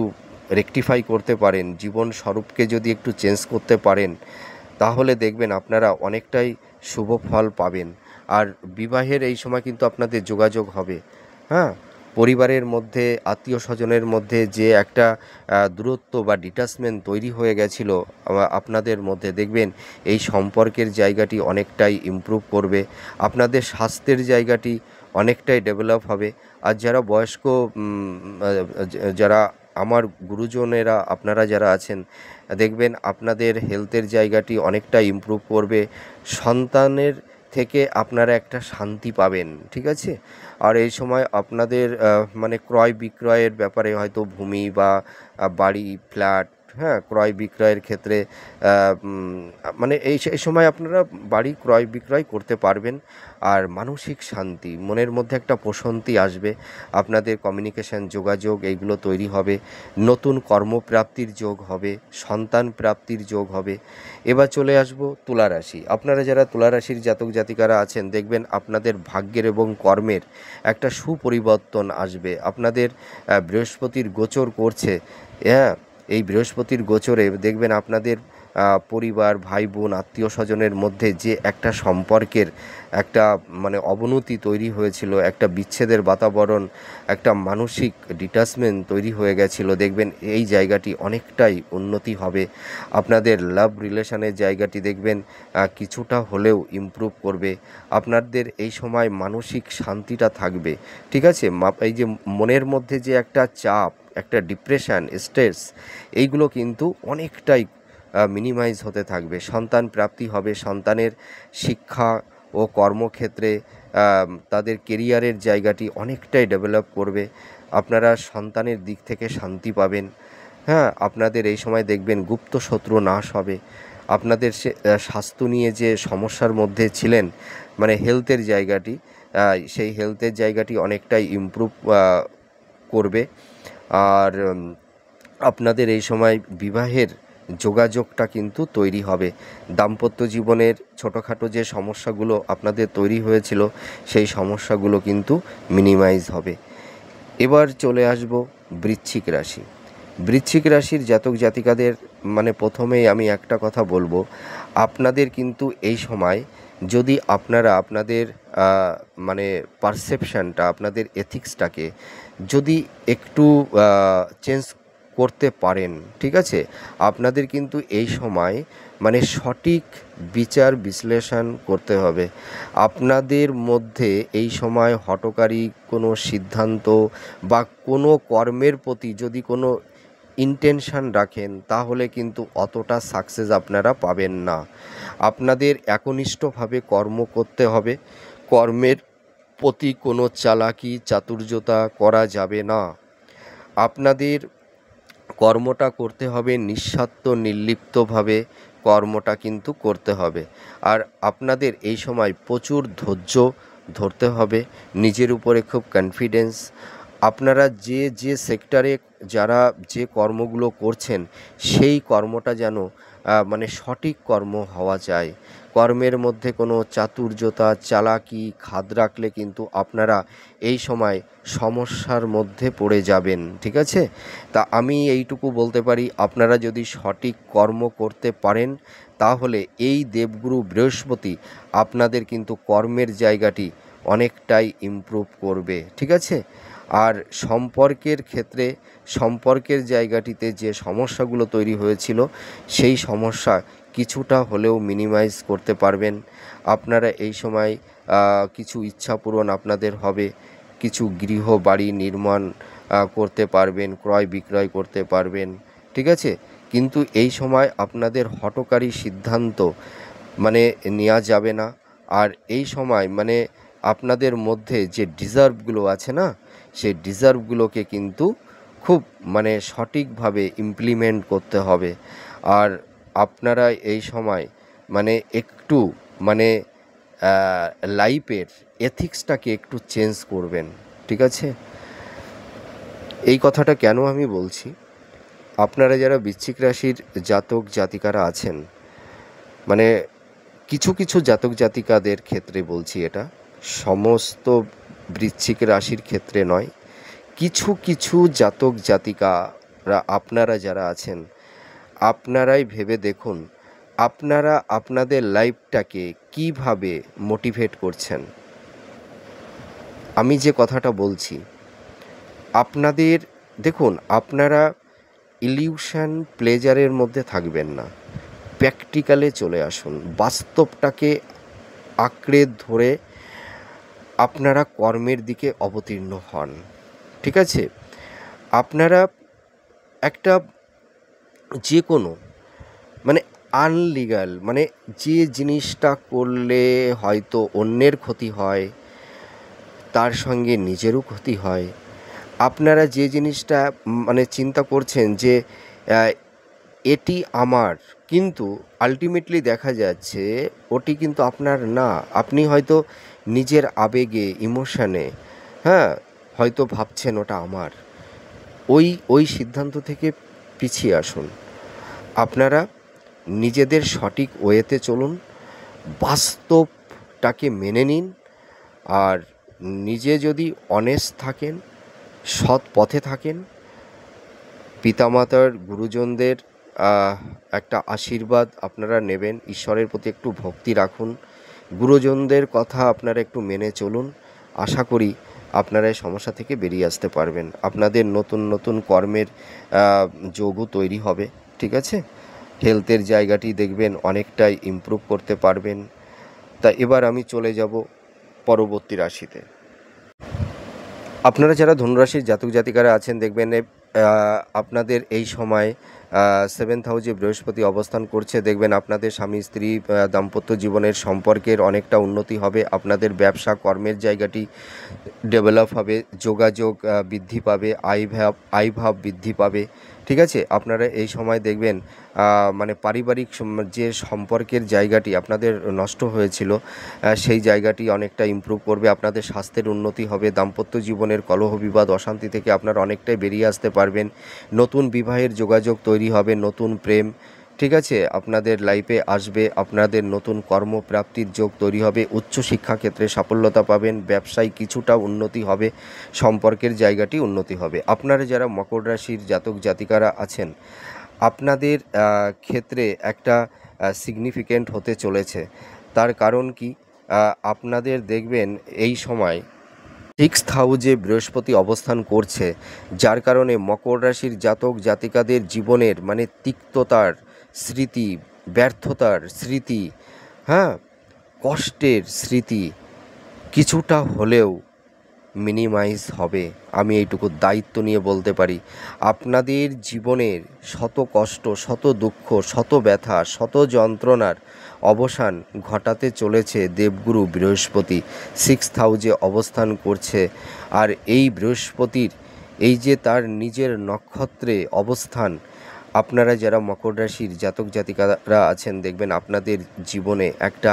রেকটিফাই করতে পারেন, জীবন স্বরূপকে যদি একটু চেঞ্জ করতে পারেন, তাহলে দেখবেন আপনারা অনেকটাই শুভ ফল পাবেন। আর বিবাহের এই সময় কিন্তু আপনাদের যোগাযোগ হবে, হ্যাঁ। পরিবারের মধ্যে, আত্মীয় স্বজনের মধ্যে যে একটা দূরত্ব বা ডিটাচমেন্ট তৈরি হয়ে গেছিলো আপনাদের মধ্যে, দেখবেন এই সম্পর্কের জায়গাটি অনেকটাই ইমপ্রুভ করবে। আপনাদের স্বাস্থ্যের জায়গাটি অনেকটাই ডেভেলপ হবে। আর যারা বয়স্ক, যারা আমার গুরুজনেরা, আপনারা যারা আছেন, দেখবেন আপনাদের হেলথের জায়গাটি অনেকটা ইমপ্রুভ করবে। সন্তানের থেকে আপনারা একটা শান্তি পাবেন, ঠিক আছে। আর এই সময় আপনাদের মানে ক্রয় বিক্রয়ের ব্যাপারে হয়তো ভূমি বা বাড়ি, ফ্ল্যাট, হ্যাঁ, ক্রয় বিক্রয়ের ক্ষেত্রে মানে এই সময় আপনারা বাড়ি ক্রয় বিক্রয় করতে পারবেন। আর মানসিক শান্তি, মনের মধ্যে একটা প্রশান্তি আসবে। আপনাদের কমিউনিকেশান, যোগাযোগ এইগুলো তৈরি হবে। নতুন কর্মপ্রাপ্তির যোগ হবে, সন্তান প্রাপ্তির যোগ হবে। এবার চলে আসবো তুলা রাশি। আপনারা যারা তুলা রাশির জাতক জাতিকারা আছেন, দেখবেন আপনাদের ভাগ্যের এবং কর্মের একটা সুপরিবর্তন আসবে। আপনাদের বৃহস্পতির গোচর করছে, হ্যাঁ, এই বৃহস্পতির গোচরে দেখবেন আপনাদের পরিবার, ভাই বোন, আত্মীয় স্বজনের মধ্যে যে একটা সম্পর্কের একটা মানে অবনতি তৈরি হয়েছিল, একটা বিচ্ছেদের বাতাবরণ, একটা মানসিক ডিটাচমেন্ট তৈরি হয়ে গেছিলো, দেখবেন এই জায়গাটি অনেকটাই উন্নতি হবে। আপনাদের লাভ রিলেশনের জায়গাটি দেখবেন কিছুটা হলেও ইমপ্রুভ করবে। আপনাদের এই সময় মানসিক শান্তিটা থাকবে, ঠিক আছে। এই যে মনের মধ্যে যে একটা চাপ, একটা ডিপ্রেশন, স্ট্রেস, এইগুলো কিন্তু অনেকটাই মিনিমাইজ হতে থাকবে। সন্তান প্রাপ্তি হবে, সন্তানের শিক্ষা ও কর্মক্ষেত্রে তাদের কেরিয়ারের জায়গাটি অনেকটাই ডেভেলপ করবে। আপনারা সন্তানের দিক থেকে শান্তি পাবেন, হ্যাঁ। আপনাদের এই সময় দেখবেন গুপ্ত শত্রু নাশ হবে। আপনাদের স্বাস্থ্য নিয়ে যে সমস্যার মধ্যে ছিলেন, মানে হেলথের জায়গাটি, সেই হেলথের জায়গাটি অনেকটাই ইমপ্রুভ করবে। আর আপনাদের এই সময় বিবাহের যোগাযোগটা কিন্তু তৈরি হবে। দাম্পত্য জীবনের ছোটোখাটো যে সমস্যাগুলো আপনাদের তৈরি হয়েছিল, সেই সমস্যাগুলো কিন্তু মিনিমাইজ হবে। এবার চলে আসব বৃশ্চিক রাশি। বৃশ্চিক রাশির জাতক জাতিকাদের মানে প্রথমেই আমি একটা কথা বলবো, আপনাদের কিন্তু এই সময় যদি আপনারা আপনাদের মানে পারসেপশানটা, আপনাদের এথিক্সটাকে যদি একটু চেঞ্জ করতে পারেন, ঠিক আছে, আপনাদের কিন্তু এই সময় মানে সঠিক বিচার বিশ্লেষণ করতে হবে। আপনাদের মধ্যে এই সময় হঠকারী কোনো সিদ্ধান্ত বা কোনো কর্মের প্রতি যদি কোনো ইন্টেনশন রাখেন, তাহলে কিন্তু অতটা সাকসেস আপনারা পাবেন না। আপনাদের একনিষ্ঠভাবে কর্ম করতে হবে। কর্মের প্রতি কোনো চালাকি, চাতুর্যতা করা যাবে না। আপনাদের কর্মটা করতে হবে নিঃস্বার্থ, নির্লিপ্তভাবে কর্মটা কিন্তু করতে হবে। আর আপনাদের এই সময় প্রচুর ধৈর্য ধরতে হবে, নিজের উপরে খুব কনফিডেন্স। আপনারা যে সেক্টরে যারা যে কর্মগুলো করছেন, সেই কর্মটা যেন মানে সঠিক কর্ম হওয়া যায়। কর্মের মধ্যে কোনো চাতুর্যতা, চালাকি, খাদ রাখলে কিন্তু আপনারা এই সময় সমস্যার মধ্যে পড়ে যাবেন, ঠিক আছে? তা আমি এইটুকু বলতে পারি, আপনারা যদি সঠিক কর্ম করতে পারেন তাহলে এই দেবগুরু বৃহস্পতি আপনাদের কিন্তু কর্মের জায়গাটি অনেকটাই ইমপ্রুভ করবে, ঠিক আছে? আর সম্পর্কের ক্ষেত্রে, সম্পর্কের জায়গাটিতে যে সমস্যাগুলো তৈরি হয়েছিল সেই সমস্যা কিছুটা হলেও মিনিমাইজ করতে পারবেন। আপনারা এই সময় কিছু ইচ্ছা পূরণ আপনাদের হবে, কিছু গৃহ বাড়ি নির্মাণ করতে পারবেন, ক্রয় বিক্রয় করতে পারবেন, ঠিক আছে? কিন্তু এই সময় আপনাদের হঠকারী সিদ্ধান্ত মানে নেওয়া যাবে না। আর এই সময় মানে আপনাদের মধ্যে যে ডিজার্ভগুলো আছে না, সেই ডিজার্ভগুলোকে কিন্তু খুব মানে সঠিকভাবে ইমপ্লিমেন্ট করতে হবে। আর আপনারা এই সময় মানে একটু মানে লাইফের এথিক্সটাকে একটু চেঞ্জ করবেন, ঠিক আছে? এই কথাটা কেন আমি বলছি, আপনারা যারা বৃশ্চিক রাশির জাতক জাতিকারা আছেন, মানে কিছু কিছু জাতক জাতিকাদের ক্ষেত্রে বলছি, এটা সমস্ত বৃশ্চিক রাশির ক্ষেত্রে নয়। কিছু কিছু জাতক জাতিকারা আপনারা যারা আছেন, আপনারাই ভেবে দেখুন আপনারা আপনাদের লাইফটাকে কিভাবে মোটিভেট করছেন। আমি যে কথাটা বলছি, আপনাদের দেখুন, আপনারা ইলিউশন প্লেজারের মধ্যে থাকবেন না, প্র্যাকটিক্যালে চলে আসুন, বাস্তবটাকে আঁকড়ে ধরে আপনারা কর্মের দিকে অবতীর্ণ হন, ঠিক আছে? আপনারা একটা যে কোনো মানে আনলিগাল মানে যে জিনিসটা করলে হয়তো অন্যের ক্ষতি হয়, তার সঙ্গে নিজেরও ক্ষতি হয়, আপনারা যে জিনিসটা মানে চিন্তা করছেন যে এটি আমার, কিন্তু আলটিমেটলি দেখা যাচ্ছে ওটি কিন্তু আপনার না। আপনি হয়তো নিজের আবেগে, ইমোশানে, হ্যাঁ, হয়তো ভাবছেন ওটা আমার। ওই সিদ্ধান্ত থেকে পিছিয়ে আসুন। আপনারা নিজেদের সঠিক ওয়েতে চলুন, বাস্তবটাকে মেনে নিন। আর নিজে যদি অনেস্ট থাকেন, সৎ পথে থাকেন, পিতামাতার, গুরুজনদের একটা আশীর্বাদ আপনারা নেবেন, ঈশ্বরের প্রতি একটু ভক্তি রাখুন, গুরুজনদের কথা আপনারা একটু মেনে চলুন। আশা করি আপনারা এই সমস্যা থেকে বেরিয়ে আসতে পারবেন। আপনাদের নতুন নতুন কর্মের যোগও তৈরি হবে, ঠিক আছে? হেলথের জায়গাটি দেখবেন অনেকটাই ইমপ্রুভ করতে পারবেন। তা এবার আমি চলে যাব পরবর্তী রাশিতে। আপনারা যারা ধনুরাশির জাতক জাতিকারা আছেন, দেখবেন আপনাদের এই সময় 7th হাউসে বৃহস্পতি অবস্থান করছে। দেখবেন আপনাদের স্বামী স্ত্রী দাম্পত্য জীবনের সম্পর্কের অনেকটা উন্নতি হবে। আপনাদের ব্যবসা কর্মের জায়গাটি ডেভেলপ হবে, যোগাযোগ বৃদ্ধি পাবে, আয়ভাব বৃদ্ধি পাবে, ঠিক আছে? আপনারা এই সময় দেখবেন মানে পারিবারিক যে সম্পর্কের জায়গাটি আপনাদের নষ্ট হয়েছিল, সেই জায়গাটি অনেকটা ইমপ্রুভ করবে। আপনাদের স্বাস্থ্যের উন্নতি হবে, দাম্পত্য জীবনের কলহ বিবাদ অশান্তি থেকে আপনারা অনেকটাই বেরিয়ে আসতে পারবেন। নতুন বিবাহের যোগাযোগ তৈরি হবে, নতুন প্রেম, ঠিক আছে, আপনাদের লাইফে আসবে। আপনাদের নতুন কর্মপ্রাপ্তির যোগ তৈরি হবে, উচ্চশিক্ষা ক্ষেত্রে সাফল্যতা পাবেন, ব্যবসায় কিছুটা উন্নতি হবে, সম্পর্কের জায়গাটি উন্নতি হবে। আপনারা যারা মকর রাশির জাতক জাতিকারা আছেন, আপনাদের ক্ষেত্রে একটা সিগনিফিক্যান্ট হতে চলেছে। তার কারণ কি, আপনাদের দেখবেন এই সময় 6th হাউসে বৃহস্পতি অবস্থান করছে, যার কারণে মকর রাশির জাতক জাতিকাদের জীবনের মানে তিক্ততার স্মৃতি, ব্যর্থতার স্মৃতি, হ্যাঁ, কষ্টের স্মৃতি কিছুটা হলেও মিনিমাইজ হবে। আমি এইটুকু দায়িত্ব নিয়ে বলতে পারি। আপনাদের জীবনের শত কষ্ট, শত দুঃখ, শত ব্যথা, শত যন্ত্রণার অবসান ঘটাতে চলেছে দেবগুরু বৃহস্পতি। 6th হাউসে অবস্থান করছে। আর এই বৃহস্পতির এই যে তার নিজের নক্ষত্রে অবস্থান, আপনারা যারা মকর রাশির জাতক জাতিকারা আছেন, দেখবেন আপনাদের জীবনে একটা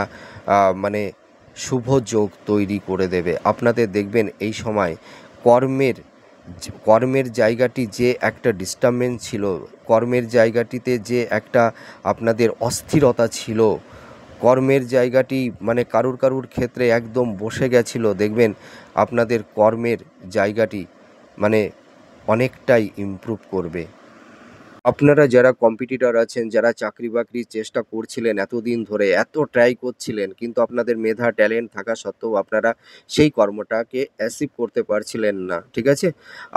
মানে শুভ যোগ তৈরি করে দেবে। আপনাদের দেখবেন এই সময় কর্মের কর্মের জায়গাটি যে একটা ডিস্টার্বেন্স ছিল, কর্মের জায়গাটিতে যে একটা আপনাদের অস্থিরতা ছিল, কর্মের জায়গাটি মানে কারুর ক্ষেত্রে একদম বসে গেছিল, দেখবেন আপনাদের কর্মের জায়গাটি মানে অনেকটাই ইমপ্রুভ করবে। আপনারা যারা কম্পিটিটর আছেন, যারা চাকরি বাকরির চেষ্টা করছিলেন এতদিন ধরে, এত ট্রাই করছিলেন, কিন্তু আপনাদের মেধা ট্যালেন্ট থাকা সত্ত্বেও আপনারা সেই কর্মটাকে অ্যাচিভ করতে পারছিলেন না, ঠিক আছে?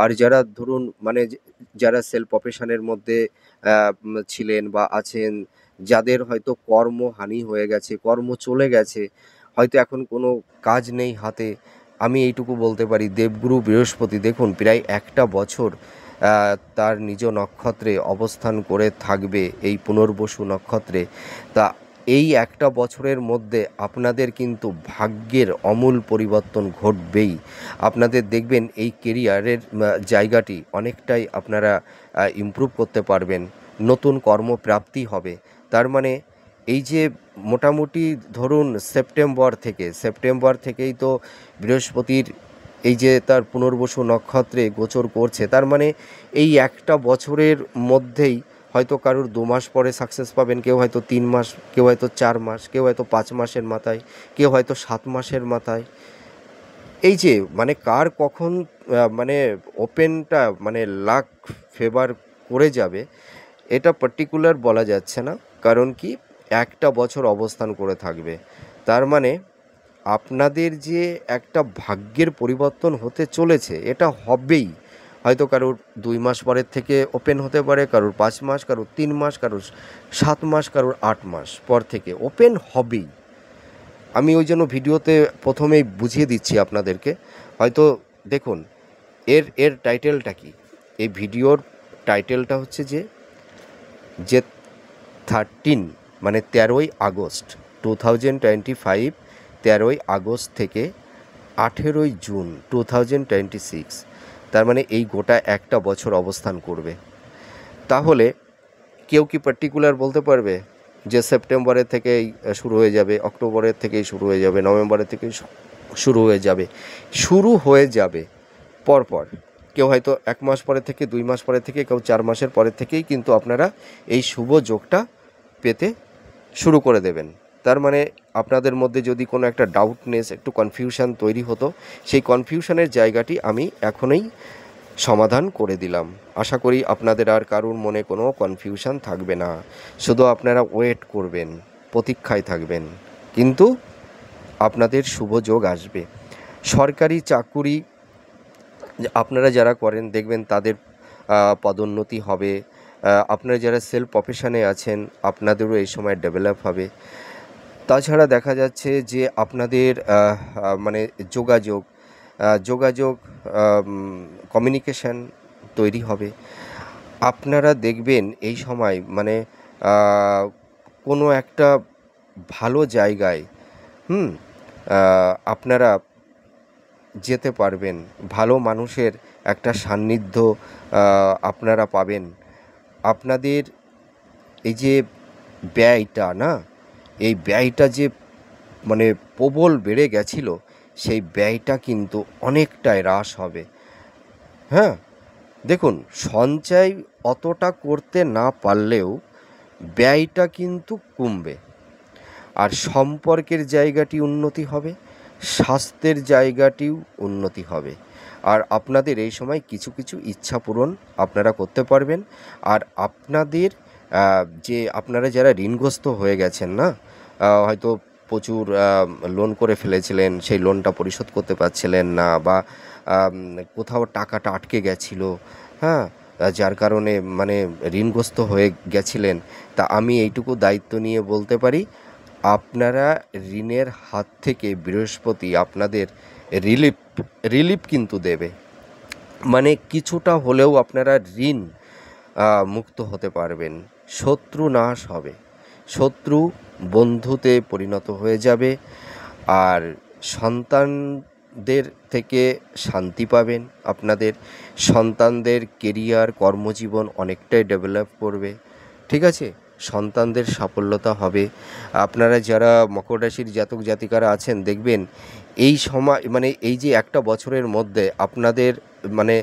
আর যারা ধরুন মানে যারা সেলফ প্রফেশনের মধ্যে ছিলেন বা আছেন, যাদের হয়তো কর্মহানি হয়ে গেছে, কর্ম চলে গেছে, হয়তো এখন কোনো কাজ নেই হাতে, আমি এইটুকু বলতে পারি দেবগুরু বৃহস্পতি দেখুন প্রায় একটা বছর তার নিজ নক্ষত্রে অবস্থান করে থাকবে, এই পুনর্বসু নক্ষত্রে। তা এই একটা বছরের মধ্যে আপনাদের কিন্তু ভাগ্যের আমূল পরিবর্তন ঘটবেই। আপনাদের দেখবেন এই কেরিয়ারের জায়গাটি অনেকটাই আপনারা ইমপ্রুভ করতে পারবেন, নতুন কর্মপ্রাপ্তি হবে। তার মানে এই যে মোটামুটি ধরুন সেপ্টেম্বর থেকেই তো বৃহস্পতির এই যে তার পুনর্বসু নক্ষত্রে গোচর করছে, তার মানে এই একটা বছরের মধ্যেই হয়তো কারুর 2 মাস পরে সাকসেস পাবেন, কেউ হয়তো 3 মাস, কেউ হয়তো 4 মাস, কেউ হয়তো 5 মাসের মাথায়, কেউ হয়তো 7 মাসের মাথায়। এই যে মানে কার কখন মানে ওপেনটা মানে লাক ফেভার করে যাবে, এটা পার্টিকুলার বলা যাচ্ছে না। কারণ কি, একটা বছর অবস্থান করে থাকবে, তার মানে আপনাদের যে একটা ভাগ্যের পরিবর্তন হতে চলেছে এটা হবেই। হয়তো কারোর 2 মাস পরের থেকে ওপেন হতে পারে, কারোর 5 মাস, কারোর 3 মাস, কারোর 7 মাস, কারোর 8 মাস পর থেকে ওপেন হবেই। আমি ওই জন্য ভিডিওতে প্রথমেই বুঝিয়ে দিচ্ছি আপনাদেরকে। হয়তো দেখুন এর টাইটেলটা কি, এই ভিডিওর টাইটেলটা হচ্ছে যে 13 মানে 13ই আগস্ট 2025, 13ই আগস্ট থেকে 18ই জুন 2026, তার মানে এই গোটা একটা বছর অবস্থান করবে। তাহলে কেউ কি পার্টিকুলার বলতে পারবে যে সেপ্টেম্বরের থেকেই শুরু হয়ে যাবে, অক্টোবরের থেকেই শুরু হয়ে যাবে, নভেম্বরের থেকেই শুরু হয়ে যাবে? শুরু হয়ে যাবে পরপর। কেউ হয়তো 1 মাস পরে থেকে, 2 মাস পরে থেকে, কেউ 4 মাসের পরে থেকেই কিন্তু আপনারা এই শুভ যোগটা পেতে শুরু করে দেবেন। তার মানে আপনাদের মধ্যে যদি কোনো একটা ডাউটনেস, একটু কনফিউশন তৈরি হতো, সেই কনফিউশনের জায়গাটি আমি এখনই সমাধান করে দিলাম। আশা করি আপনাদের আর কারুর মনে কোনো কনফিউশন থাকবে না। শুধু আপনারা ওয়েট করবেন, প্রতীক্ষায় থাকবেন, কিন্তু আপনাদের শুভ যোগ আসবে। সরকারি চাকুরি আপনারা যারা করেন দেখবেন তাদের পদোন্নতি হবে। আপনারা যারা সেলফ প্রফেশনে আছেন আপনাদেরও এই সময় ডেভেলপ হবে। তাছাড়া দেখা যাচ্ছে যে আপনাদের মানে যোগাযোগ কমিউনিকেশান তৈরি হবে। আপনারা দেখবেন এই সময় মানে কোনো একটা ভালো জায়গায় আপনারা যেতে পারবেন, ভালো মানুষের একটা সান্নিধ্য আপনারা পাবেন। আপনাদের এই যে ব্যয়টা না, এই ব্যয়টা যে মানে প্রবল বেড়ে গেছিল, সেই ব্যয়টা কিন্তু অনেকটাই হ্রাস হবে। হ্যাঁ, দেখুন সঞ্চয় অতটা করতে না পারলেও ব্যয়টা কিন্তু কমবে, আর সম্পর্কের জায়গাটি উন্নতি হবে, স্বাস্থ্যের জায়গাটিও উন্নতি হবে। আর আপনাদের এই সময় কিছু ইচ্ছা পূরণ আপনারা করতে পারবেন। আর আপনাদের যে আপনারা যারা ঋণগ্রস্ত হয়ে গেছেন না, হয়তো প্রচুর লোন করে ফেলেছিলেন, সেই লোনটা পরিশোধ করতে পারছিলেন না, বা কোথাও টাকাটা আটকে গেছিলো, হ্যাঁ, যার কারণে মানে ঋণগ্রস্ত হয়ে গেছিলেন, তা আমি এইটুকু দায়িত্ব নিয়ে বলতে পারি আপনারা ঋণের হাত থেকে বৃহস্পতি আপনাদের রিলিফ কিন্তু দেবে। মানে কিছুটা হলেও আপনারা ঋণ মুক্ত হতে পারবেন, শত্রু নাশ হবে, শত্রু বন্ধুতে পরিণত হয়ে যাবে, আর সন্তানদের থেকে শান্তি পাবেন। আপনাদের সন্তানদের কেরিয়ার কর্মজীবন অনেকটাই ডেভেলপ করবে, ঠিক আছে? সন্তানদের সাফল্যতা হবে। আপনারা যারা মকর রাশির জাতক জাতিকারা আছেন দেখবেন এই সময় মানে এই যে একটা বছরের মধ্যে আপনাদের মানে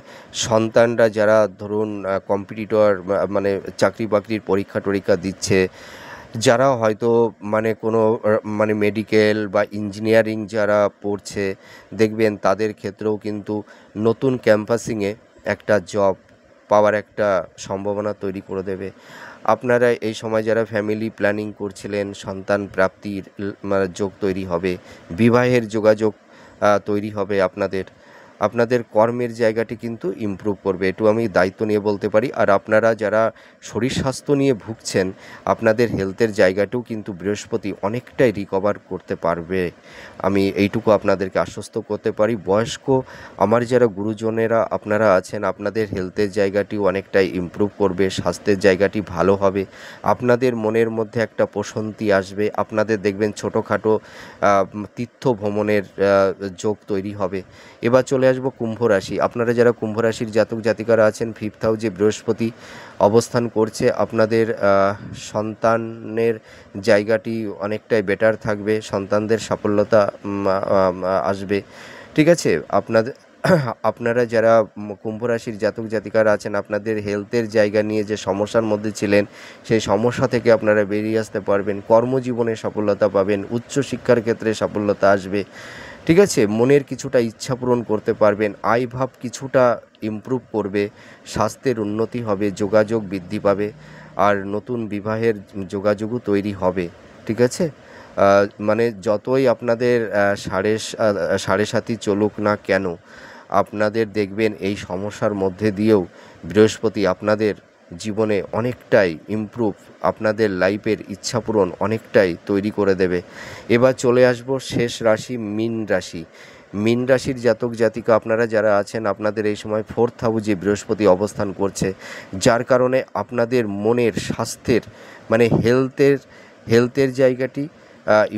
সন্তানরা যারা ধরুন কম্পিটিটর মানে চাকরি বাকরির পরীক্ষা টরীক্ষা দিচ্ছে, যারা হয়তো মানে কোনো মানে মেডিকেল বা ইঞ্জিনিয়ারিং যারা পড়ছে দেখবেন তাদের ক্ষেত্রেও কিন্তু নতুন ক্যাম্পাসিংয়ে একটা জব পাওয়ার একটা সম্ভাবনা তৈরি করে দেবে। আপনারা এই সময় যারা ফ্যামিলি প্ল্যানিং করছিলেন সন্তান প্রাপ্তির মানে যোগ তৈরি হবে, বিবাহের যোগাযোগ তৈরি হবে আপনাদের। আপনাদের কর্মের জায়গাটি কিন্তু ইমপ্রুভ করবে, একটু আমি দায়িত্ব নিয়ে বলতে পারি। আর আপনারা যারা শরীর স্বাস্থ্য নিয়ে ভুগছেন আপনাদের হেলথের জায়গাটিও কিন্তু বৃহস্পতি অনেকটাই রিকভার করতে পারবে, আমি এইটুকু আপনাদেরকে আশ্বস্ত করতে পারি। বয়স্ক আমার যারা গুরুজনেরা আপনারা আছেন আপনাদের হেলথের জায়গাটিও অনেকটাই ইমপ্রুভ করবে, স্বাস্থ্যের জায়গাটি ভালো হবে, আপনাদের মনের মধ্যে একটা প্রশান্তি আসবে। আপনাদের দেখবেন ছোটোখাটো তীর্থ ভ্রমণের যোগ তৈরি হবে। এবার চলে আসবো কুম্ভ রাশি। আপনারা যারা কুম্ভ রাশির জাতক জাতিকারা আছেন, 5th হাউসে বৃহস্পতি অবস্থান করছে, আপনাদের সন্তানের জায়গাটি অনেকটাই বেটার থাকবে, সন্তানদের সাফল্যতা আসবে, ঠিক আছে। আপনারা যারা কুম্ভ রাশির জাতক জাতিকারা আছেন আপনাদের হেলথের জায়গা নিয়ে যে সমস্যার মধ্যে ছিলেন সেই সমস্যা থেকে আপনারা বেরিয়ে আসতে পারবেন, কর্মজীবনে সফলতা পাবেন, উচ্চশিক্ষার ক্ষেত্রে সফলতা আসবে, ঠিক আছে। মনের কিছুটা ইচ্ছা পূরণ করতে পারবেন, আয়ভাব কিছুটা ইমপ্রুভ করবে, স্বাস্থ্যের উন্নতি হবে, যোগাযোগ বৃদ্ধি পাবে, আর নতুন বিবাহের যোগাযোগও তৈরি হবে, ঠিক আছে। মানে যতই আপনাদের সাড়ে সাথী চলুক না কেন আপনাদের দেখবেন এই সমস্যার মধ্যে দিয়েও বৃহস্পতি আপনাদের জীবনে অনেকটাই ইমপ্রুভ, আপনাদের লাইফের ইচ্ছা পূরণ অনেকটাই তৈরি করে দেবে। এবার চলে আসবো শেষ রাশি মীন রাশি। মীন রাশির জাতক জাতিকা আপনারা যারা আছেন আপনাদের এই সময় 4th হাউসে বৃহস্পতি অবস্থান করছে, যার কারণে আপনাদের মনের স্বাস্থ্যের মানে হেলথের জায়গাটি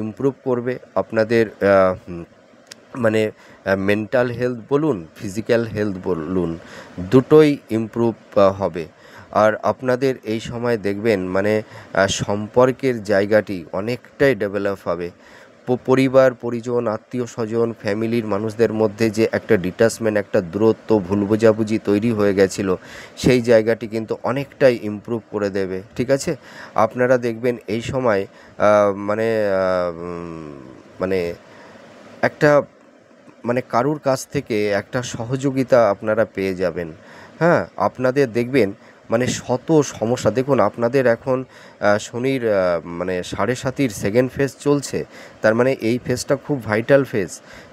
ইমপ্রুভ করবে। আপনাদের মানে মেন্টাল হেলথ বলুন ফিজিক্যাল হেলথ বলুন দুটোই ইমপ্রুভ হবে। আর আপনাদের এই সময় দেখবেন মানে সম্পর্কের জায়গাটি অনেকটাই ডেভেলপ হবে। পরিবার পরিজন আত্মীয় স্বজন ফ্যামিলির মানুষদের মধ্যে যে একটা ডিটাচমেন্ট একটা দূরত্ব ভুল বোঝাবুঝি তৈরি হয়ে গেছিলো সেই জায়গাটি কিন্তু অনেকটাই ইমপ্রুভ করে দেবে, ঠিক আছে। আপনারা দেখবেন এই সময় মানে মানে একটা মানে কারুর কাছ থেকে একটা সহযোগিতা আপনারা পেয়ে যাবেন। হ্যাঁ, আপনাদের দেখবেন মানে শত সমস্যা দেখুন আপনাদের এখন শনির মানে সাড়ে সাতির সেকেন্ড ফেজ চলছে, তার মানে এই ফেজটা খুব ভাইটাল ফেজ।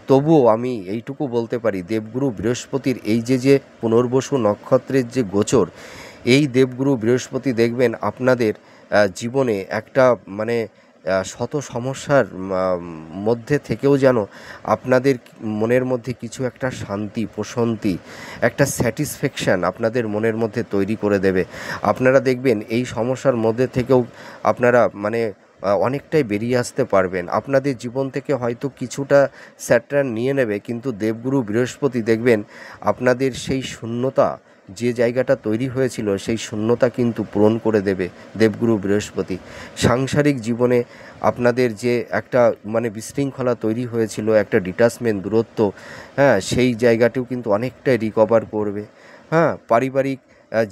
তবুও আমি এইটুকু বলতে পারি দেবগুরু বৃহস্পতির এই যে পুনর্বসু নক্ষত্রের যে গোচর, এই দেবগুরু বৃহস্পতি দেখবেন আপনাদের জীবনে একটা মানে শত সমস্যার মধ্যে থেকেও যেন আপনাদের মনের মধ্যে কিছু একটা শান্তি প্রশান্তি একটা স্যাটিসফ্যাকশান আপনাদের মনের মধ্যে তৈরি করে দেবে। আপনারা দেখবেন এই সমস্যার মধ্যে থেকেও আপনারা মানে অনেকটাই বেরিয়ে আসতে পারবেন। আপনাদের জীবন থেকে হয়তো কিছুটা স্যাটার্ন নিয়ে নেবে, কিন্তু দেবগুরু বৃহস্পতি দেখবেন আপনাদের সেই শূন্যতা যে জায়গাটা তৈরি হয়েছিল সেই শূন্যতা কিন্তু পূরণ করে দেবে দেবগুরু বৃহস্পতি। সাংসারিক জীবনে আপনাদের যে একটা মানে বিশৃঙ্খলা তৈরি হয়েছিল একটা ডিটাচমেন্ট দূরত্ব, হ্যাঁ সেই জায়গাটিও কিন্তু অনেকটাই রিকভার করবে। হ্যাঁ, পারিবারিক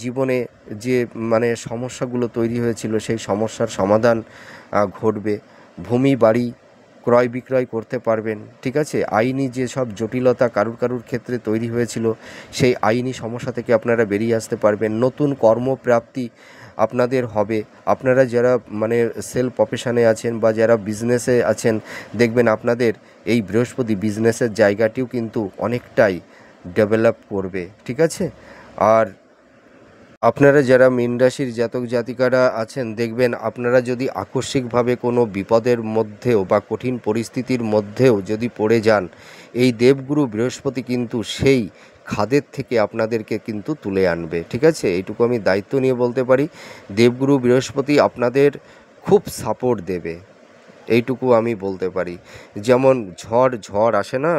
জীবনে যে মানে সমস্যাগুলো তৈরি হয়েছিল সেই সমস্যার সমাধান ঘটবে। ভূমি বাড়ি ক্রয় বিক্রয় করতে পারবেন, ঠিক আছে। আইনি যে সব জটিলতা কারুর ক্ষেত্রে তৈরি হয়েছিল সেই আইনি সমস্যা থেকে আপনারা বেরিয়ে আসতে পারবেন। নতুন কর্মপ্রাপ্তি আপনাদের হবে। আপনারা যারা মানে সেল প্রফেশনে আছেন বা যারা বিজনেসে আছেন দেখবেন আপনাদের এই বৃহস্পতি বিজনেসের জায়গাটিও কিন্তু অনেকটাই ডেভেলপ করবে, ঠিক আছে। আর আপনারা যারা মীন রাশির জাতক জাতিকারা আছেন দেখবেন আপনারা যদি আকস্মিকভাবে কোনো বিপদের মধ্যেও বা কঠিন পরিস্থিতির মধ্যেও যদি পড়ে যান এই দেবগুরু বৃহস্পতি কিন্তু সেই খাদের থেকে আপনাদেরকে কিন্তু তুলে আনবে, ঠিক আছে। এইটুকু আমি দায়িত্ব নিয়ে বলতে পারি দেবগুরু বৃহস্পতি আপনাদের খুব সাপোর্ট দেবে, এইটুকু আমি বলতে পারি। যেমন ঝড় আসে না,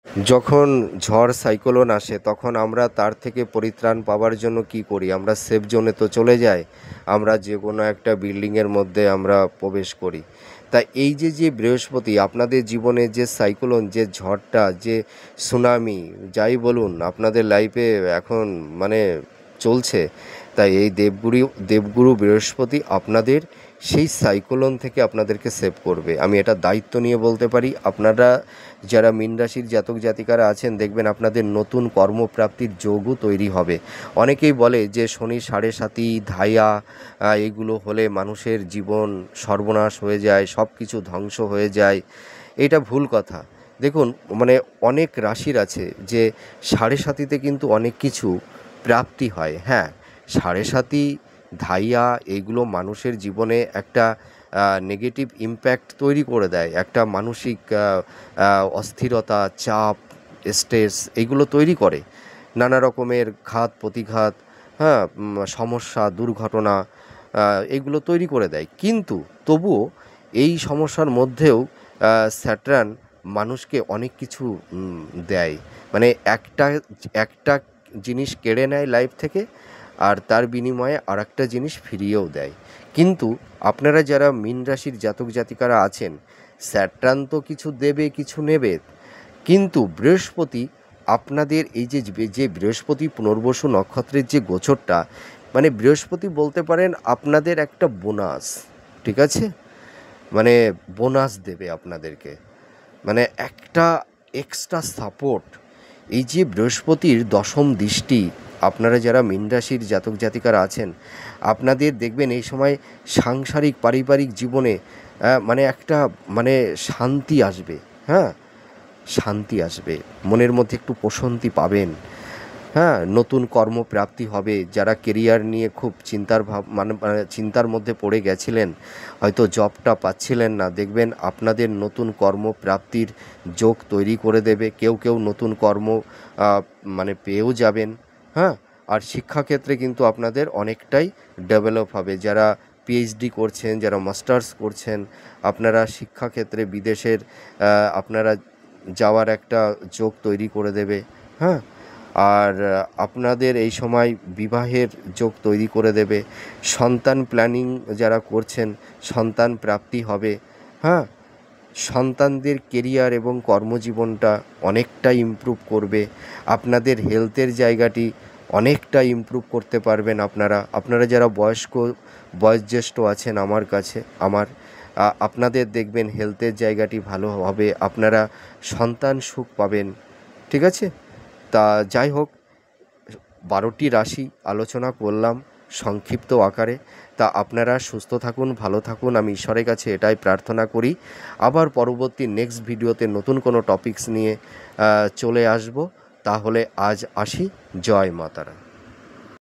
যখন ঝড় সাইক্লোন আসে তখন আমরা তার থেকে পরিত্রাণ পাওয়ার জন্য কি করি? আমরা সেফ জোনে তো চলে যাই, আমরা যে কোনো একটা বিল্ডিংয়ের মধ্যে আমরা প্রবেশ করি। তা এই যে বৃহস্পতি আপনাদের জীবনে যে সাইক্লোন, যে ঝড়টা, যে সুনামি যাই বলুন আপনাদের লাইফে এখন মানে চলছে, তাই এই দেবগুরু বৃহস্পতি আপনাদের সেই সাইক্লোন থেকে আপনাদেরকে সেভ করবে। আমি এটা দায়িত্ব নিয়ে বলতে পারি। আপনারা যারা মীন রাশির জাতক জাতিকারা আছেন দেখবেন আপনাদের নতুন কর্মপ্রাপ্তির যোগও তৈরি হবে। অনেকেই বলে যে শনি সাড়ে সাতি ধাইয়া এগুলো হলে মানুষের জীবন সর্বনাশ হয়ে যায়, সব কিছু ধ্বংস হয়ে যায়। এটা ভুল কথা। দেখুন মানে অনেক রাশির আছে যে সাড়ে সাতিতে কিন্তু অনেক কিছু প্রাপ্তি হয়। হ্যাঁ, সাড়ে সাতি ধাইয়া এগুলো মানুষের জীবনে একটা নেগেটিভ ইম্প্যাক্ট তৈরি করে দেয়, একটা মানসিক অস্থিরতা, চাপ, স্ট্রেস এগুলো তৈরি করে, নানা রকমের ঘাত প্রতিঘাত, হ্যাঁ, সমস্যা, দুর্ঘটনা এগুলো তৈরি করে দেয়। কিন্তু তবুও এই সমস্যার মধ্যেও স্যাটার্ন মানুষকে অনেক কিছু দেয়। মানে একটা একটা জিনিস কেড়ে নেয় লাইফ থেকে, আর তার বিনিময়ে আরেকটা জিনিস ফিরিয়েও দেয়। কিন্তু আপনারা যারা মীন রাশির জাতক জাতিকারা আছেন, স্যাটার্ন তো কিছু দেবে কিছু নেবে, কিন্তু বৃহস্পতি আপনাদের এই যে বৃহস্পতি পুনর্বসু নক্ষত্রের যে গোচরটা, মানে বৃহস্পতি বলতে পারেন আপনাদের একটা বোনাস, ঠিক আছে? মানে বোনাস দেবে আপনাদেরকে, মানে একটা এক্সট্রা সাপোর্ট। এই যে বৃহস্পতির দশম দৃষ্টি, আপনারা যারা মীন রাশির জাতক জাতিকারা আছেন আপনাদের দেখবেন এই সময় সাংসারিক পারিবারিক জীবনে মানে একটা মানে শান্তি আসবে। হ্যাঁ, শান্তি আসবে, মনের মধ্যে একটু প্রশান্তি পাবেন। হ্যাঁ, নতুন কর্মপ্রাপ্তি হবে। যারা কেরিয়ার নিয়ে খুব চিন্তার মধ্যে পড়ে গেছিলেন, হয়তো জবটা পাচ্ছিলেন না, দেখবেন আপনাদের নতুন কর্মপ্রাপ্তির যোগ তৈরি করে দেবে। কেউ নতুন কর্ম মানে পেয়েও যাবেন। হ্যাঁ, আর শিক্ষাক্ষেত্রে কিন্তু আপনাদের অনেকটাই ডেভেলপ হবে। যারা পিএইচডি করছেন, যারা মাস্টার্স করছেন, আপনারা শিক্ষাক্ষেত্রে বিদেশের আপনারা যাওয়ার একটা যোগ তৈরি করে দেবে। হ্যাঁ, আর আপনাদের এই সময় বিবাহের যোগ তৈরি করে দেবে। সন্তান প্ল্যানিং যারা করছেন, সন্তান প্রাপ্তি হবে। হ্যাঁ, সন্তানদের কেরিয়ার এবং কর্মজীবনটা অনেকটা ইমপ্রুভ করবে। আপনাদের হেলথের জায়গাটি অনেকটা ইমপ্রুভ করতে পারবেন। আপনারা যারা বয়োজ্যেষ্ঠ আছেন আপনাদের দেখবেন হেলথের জায়গাটি ভালো হবে, আপনারা সন্তান সুখ পাবেন। ঠিক আছে? তা যাই হোক, 12টি রাশি আলোচনা করলাম সংক্ষিপ্ত আকারে। তা আপনারা সুস্থ থাকুন, ভালো থাকুন, আমি ঈশ্বরের কাছে এটাই প্রার্থনা করি। আবার পরবর্তী নেক্সট ভিডিওতে নতুন কোনো টপিকস নিয়ে চলে আসব। তাহলে আজ আসি। জয় মাতারা।